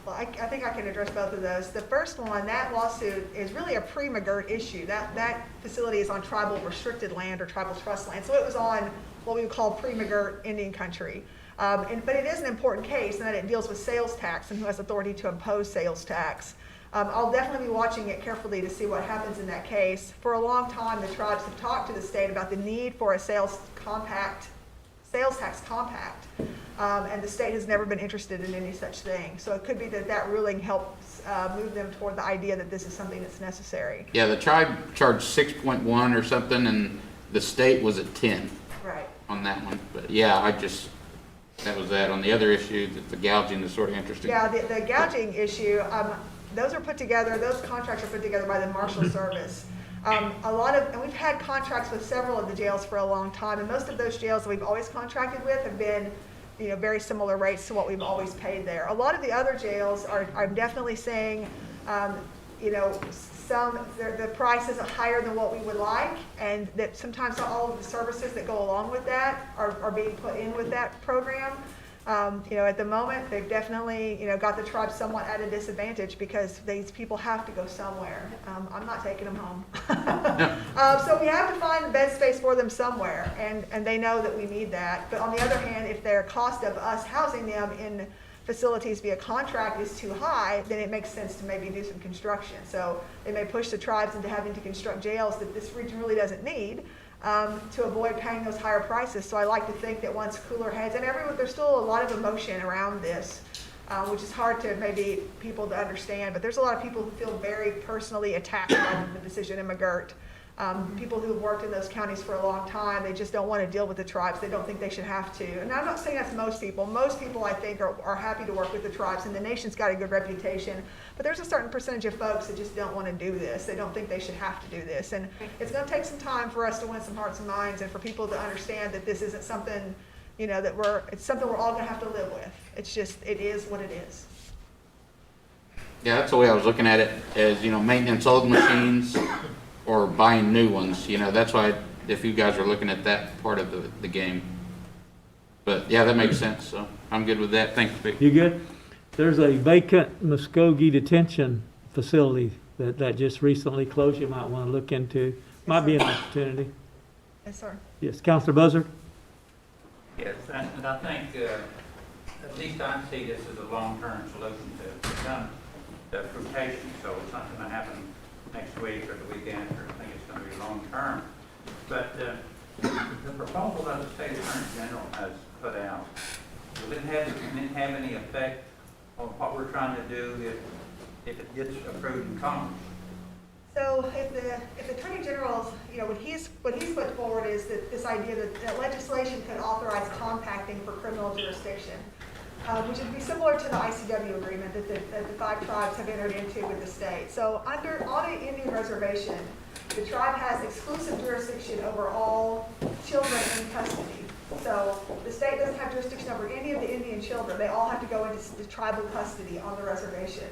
Well, I think I can address both of those. The first one, that lawsuit is really a pre-McGirt issue. That facility is on tribal restricted land or tribal trust land. So it was on what we would call pre-McGirt Indian country. But it is an important case in that it deals with sales tax and who has authority to impose sales tax. I'll definitely be watching it carefully to see what happens in that case. For a long time, the tribes have talked to the state about the need for a sales tax compact, and the state has never been interested in any such thing. So it could be that ruling helps move them toward the idea that this is something that's necessary. Yeah, the tribe charged 6.1 or something, and the state was at 10. Right. On that one. But yeah, that was that. On the other issue, the gouging is sort of interesting. Yeah, the gouging issue, those contracts are put together by the Marshal Service. And we've had contracts with several of the jails for a long time, and most of those jails that we've always contracted with have been, very similar rates to what we've always paid there. A lot of the other jails I'm definitely saying, the price isn't higher than what we would like, and that sometimes not all of the services that go along with that are being put in with that program. At the moment, they've definitely, got the tribe somewhat at a disadvantage because these people have to go somewhere. I'm not taking them home. So we have to find the bed space for them somewhere, and they know that we need that. But on the other hand, if their cost of us housing them in facilities via contract is too high, then it makes sense to maybe do some construction. So they may push the tribes into having to construct jails that this region really doesn't need, to avoid paying those higher prices. So I like to think that once cooler heads, and there's still a lot of emotion around this, which is hard to maybe people to understand, but there's a lot of people who feel very personally attacked by the decision in McGirt. People who have worked in those counties for a long time, they just don't want to deal with the tribes. They don't think they should have to. And I'm not saying that's most people. Most people, I think, are happy to work with the tribes, and the nation's got a good reputation. But there's a certain percentage of folks that just don't want to do this. They don't think they should have to do this. And it's going to take some time for us to win some hearts and minds, and for people to understand that this isn't something, it's something we're all going to have to live with. It's just, it is what it is. Yeah, that's the way I was looking at it, as, maintenance old machines or buying new ones. That's why, if you guys are looking at that part of the game. But yeah, that makes sense, so I'm good with that. Thanks, Vic. You good? There's a vacant Muskogee detention facility that just recently closed. You might want to look into. Might be an opportunity. Yes, sir. Yes, Councilor Buzzard? Yes, and I think, at least I see this as a long-term solution to become the fruitation, so it's not going to happen next week or the week after. I think it's going to be long-term. But the proposal that the State Attorney General has put out, will it have any effect on what we're trying to do if it gets approved in Congress? So if the Attorney General's, what he's put forward is that this idea that legislation could authorize compacting for criminal jurisdiction, which would be similar to the ICW agreement that the 5 tribes have entered into with the state. So on an Indian reservation, the tribe has exclusive jurisdiction over all children in custody. So the state doesn't have jurisdiction over any of the Indian children. They all have to go into the tribal custody on the reservation.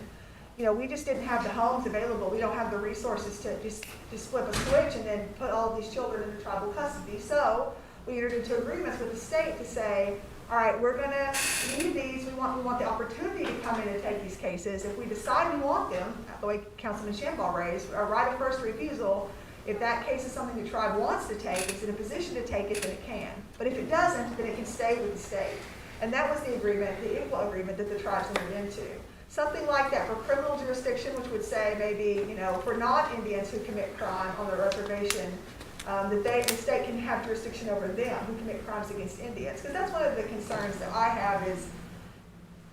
We just didn't have the homes available. We don't have the resources to just flip a switch and then put all of these children into tribal custody. So we entered into agreements with the state to say, all right, we're going to need these. We want the opportunity to come in and take these cases. If we decide we want them, the way Councilman Shambaugh raised, a right of first refusal, if that case is something the tribe wants to take, it's in a position to take it, then it can. But if it doesn't, then it can stay with the state. And that was the agreement, the ICWA agreement that the tribes entered into. Something like that for criminal jurisdiction, which would say maybe, for non-Indians who commit crime on the reservation, that the state can have jurisdiction over them who commit crimes against Indians. Because that's one of the concerns that I have is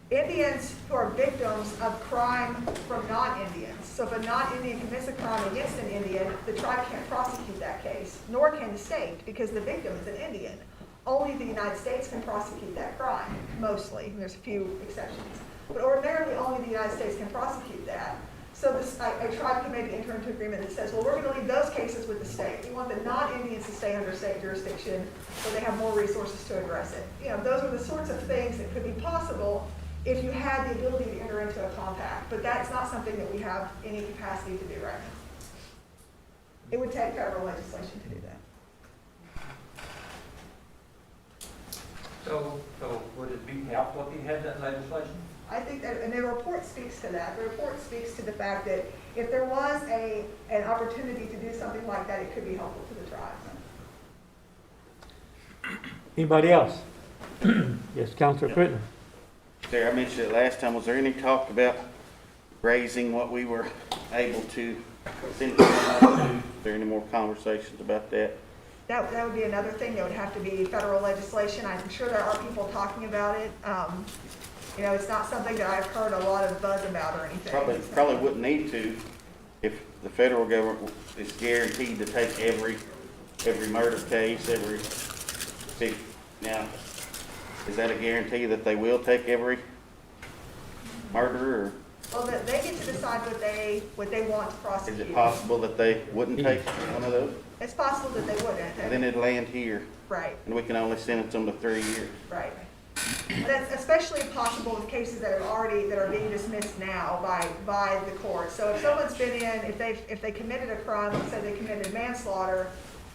Indians who are victims of crime from non-Indians. So if a non-Indian commits a crime against an Indian, the tribe can't prosecute that case, nor can the state, because the victim is an Indian. Only the United States can prosecute that crime, mostly. There's a few exceptions. But ordinarily, only the United States can prosecute that. So a tribe can maybe enter into agreement that says, well, we're going to leave those cases with the state. We want the non-Indians to stay under state jurisdiction so they have more resources to address it. Those are the sorts of things that could be possible if you had the ability to enter into a compact. But that's not something that we have any capacity to do right now. It would take federal legislation to do that. So would it be helpful if you had that legislation? I think that, and the report speaks to that. The report speaks to the fact that if there was an opportunity to do something like that, it could be helpful to the tribes. Anybody else? Yes, Councilor Crittenden. There, I mentioned it last time. Was there any talk about raising what we were able to send to? Is there any more conversations about that? That would be another thing. That would have to be federal legislation. I'm sure there are people talking about it. It's not something that I've heard a lot of buzz about or anything. Probably wouldn't need to if the federal government is guaranteed to take every murder case, now, is that a guarantee that they will take every murder, or? Well, they get to decide what they want to prosecute. Is it possible that they wouldn't take one of those? It's possible that they wouldn't. And then it'd land here. Right. And we can only sentence them to 3 years. Right. That's especially possible with cases that are being dismissed now by the court. So if someone's been in, if they committed a crime, let's say they committed manslaughter,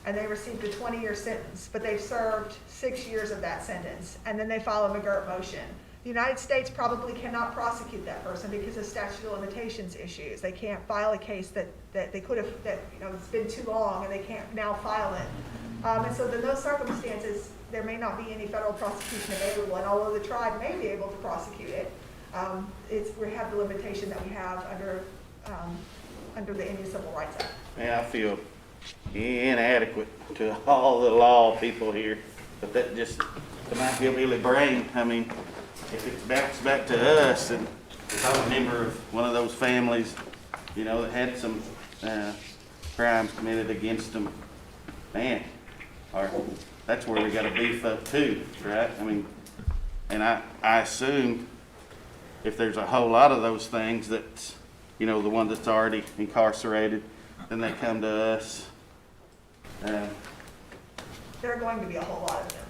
and they received a 20-year sentence, but they've served 6 years of that sentence, and then they file a McGirt motion. The United States probably cannot prosecute that person because of statute of limitations issues. They can't file a case that they could have, that, you know, it's been too long and they can't now file it. And so in those circumstances, there may not be any federal prosecution available, and although the tribe may be able to prosecute it, we have the limitation that we have under the Indian Civil Rights Act. Man, I feel inadequate to all the law people here, but that just, to my hillbilly brain, I mean, if it bounced back to us, and if I was a member of one of those families, you know, that had some crimes committed against them, man, that's where we gotta beef up too, right? I mean, and I assume if there's a whole lot of those things that, you know, the one that's already incarcerated, then they come to us. There are going to be a whole lot of them.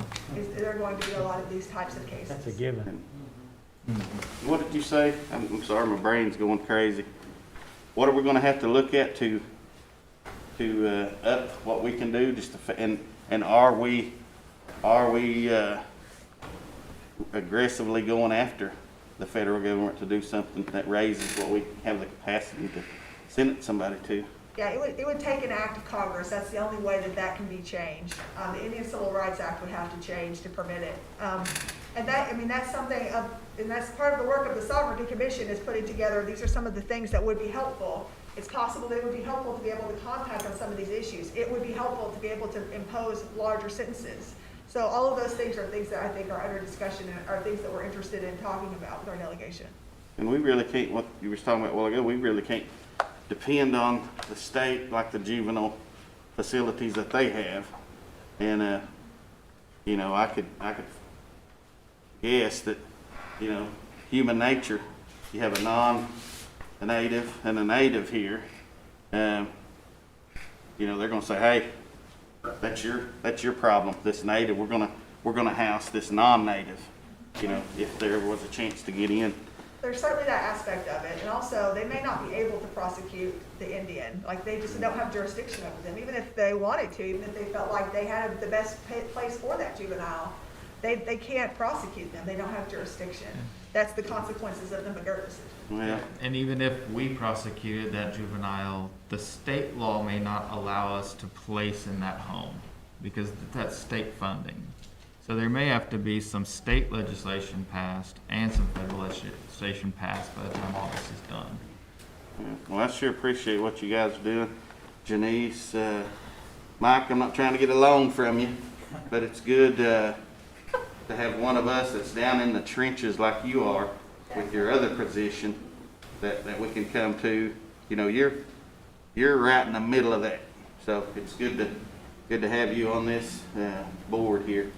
There are going to be a lot of these types of cases. That's a given. What did you say? I'm sorry, my brain's going crazy. What are we gonna have to look at to up what we can do, just to, and are we aggressively going after the federal government to do something that raises what we have the capacity to sentence somebody to? Yeah, it would take an act of Congress. That's the only way that can be changed. The Indian Civil Rights Act would have to change to permit it. And that, I mean, that's something and that's part of the work of the Sovereignty Commission, is putting together, these are some of the things that would be helpful. It's possible that it would be helpful to be able to contact on some of these issues. It would be helpful to be able to impose larger sentences. So all of those things are things that I think are under discussion and are things that we're interested in talking about with our delegation. And we really can't, what you were talking about a while ago, we really can't depend on the state, like the juvenile facilities that they have. And, you know, I could guess that, you know, human nature, you have a native and a native here. You know, they're gonna say, hey, that's your problem, this native, we're gonna house this non-native, you know, if there was a chance to get in. There's certainly that aspect of it, and also they may not be able to prosecute the Indian. Like, they just don't have jurisdiction over them, even if they wanted to, even if they felt like they had the best place for that juvenile. They can't prosecute them. They don't have jurisdiction. That's the consequences of the McGirt decision. Well, And even if we prosecuted that juvenile, the state law may not allow us to place in that home because that's state funding. So there may have to be some state legislation passed and some federal legislation passed by the time all this is done. well, I sure appreciate what you guys are doing. Janice, Mike, I'm not trying to get a loan from you, but it's good to have one of us that's down in the trenches like you are with your other position that we can come to. You know, you're right in the middle of that. So it's good to have you on this board here.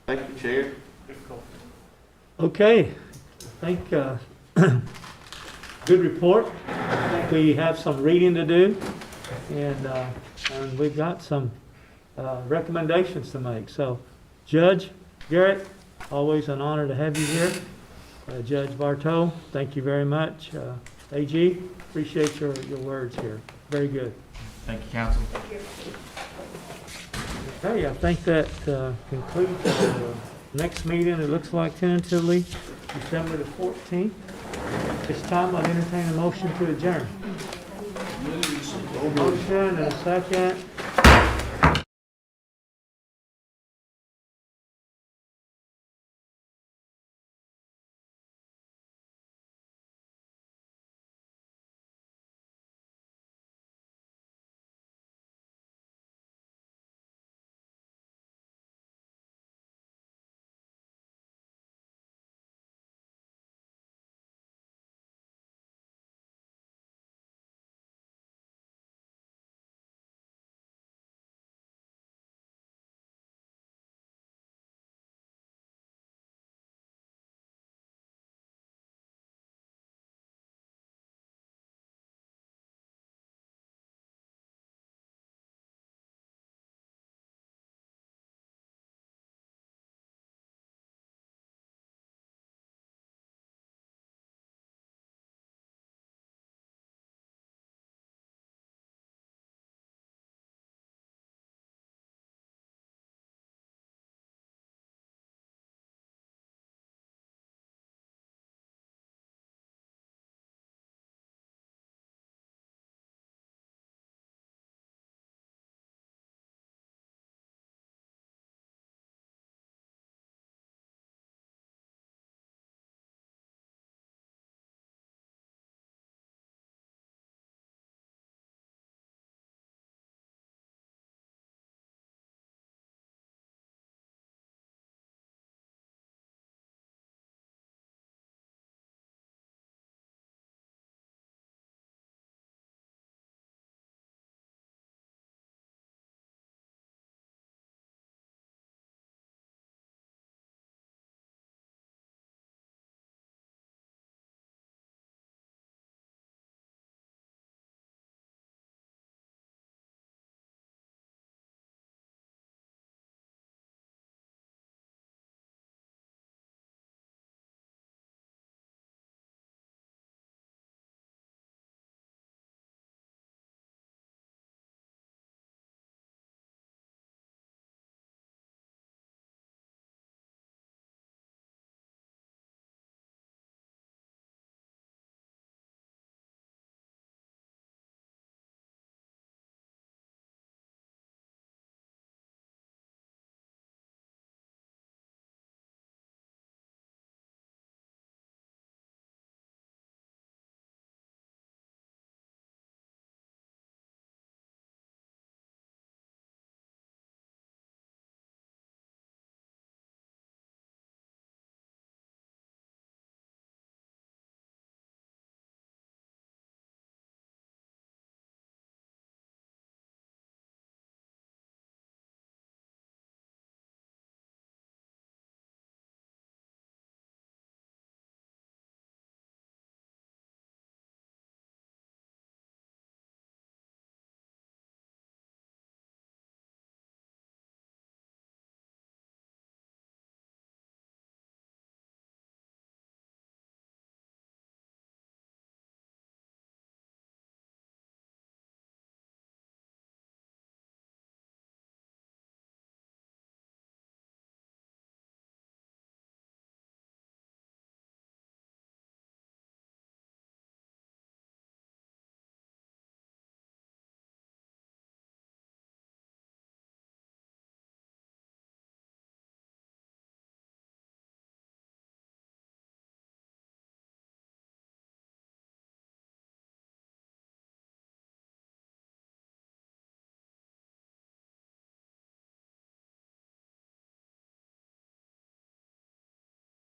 Thank you, Chair. Okay, I think, good report. I think we have some reading to do, and we've got some recommendations to make. So, Judge Garrett, always an honor to have you here. Judge Bartow, thank you very much. AG, appreciate your words here. Very good. Thank you, Counsel. Thank you. Okay, I think that concludes the next meeting. It looks like tentatively December the 14th. This time I'll entertain a motion to adjourn. Motion and a second.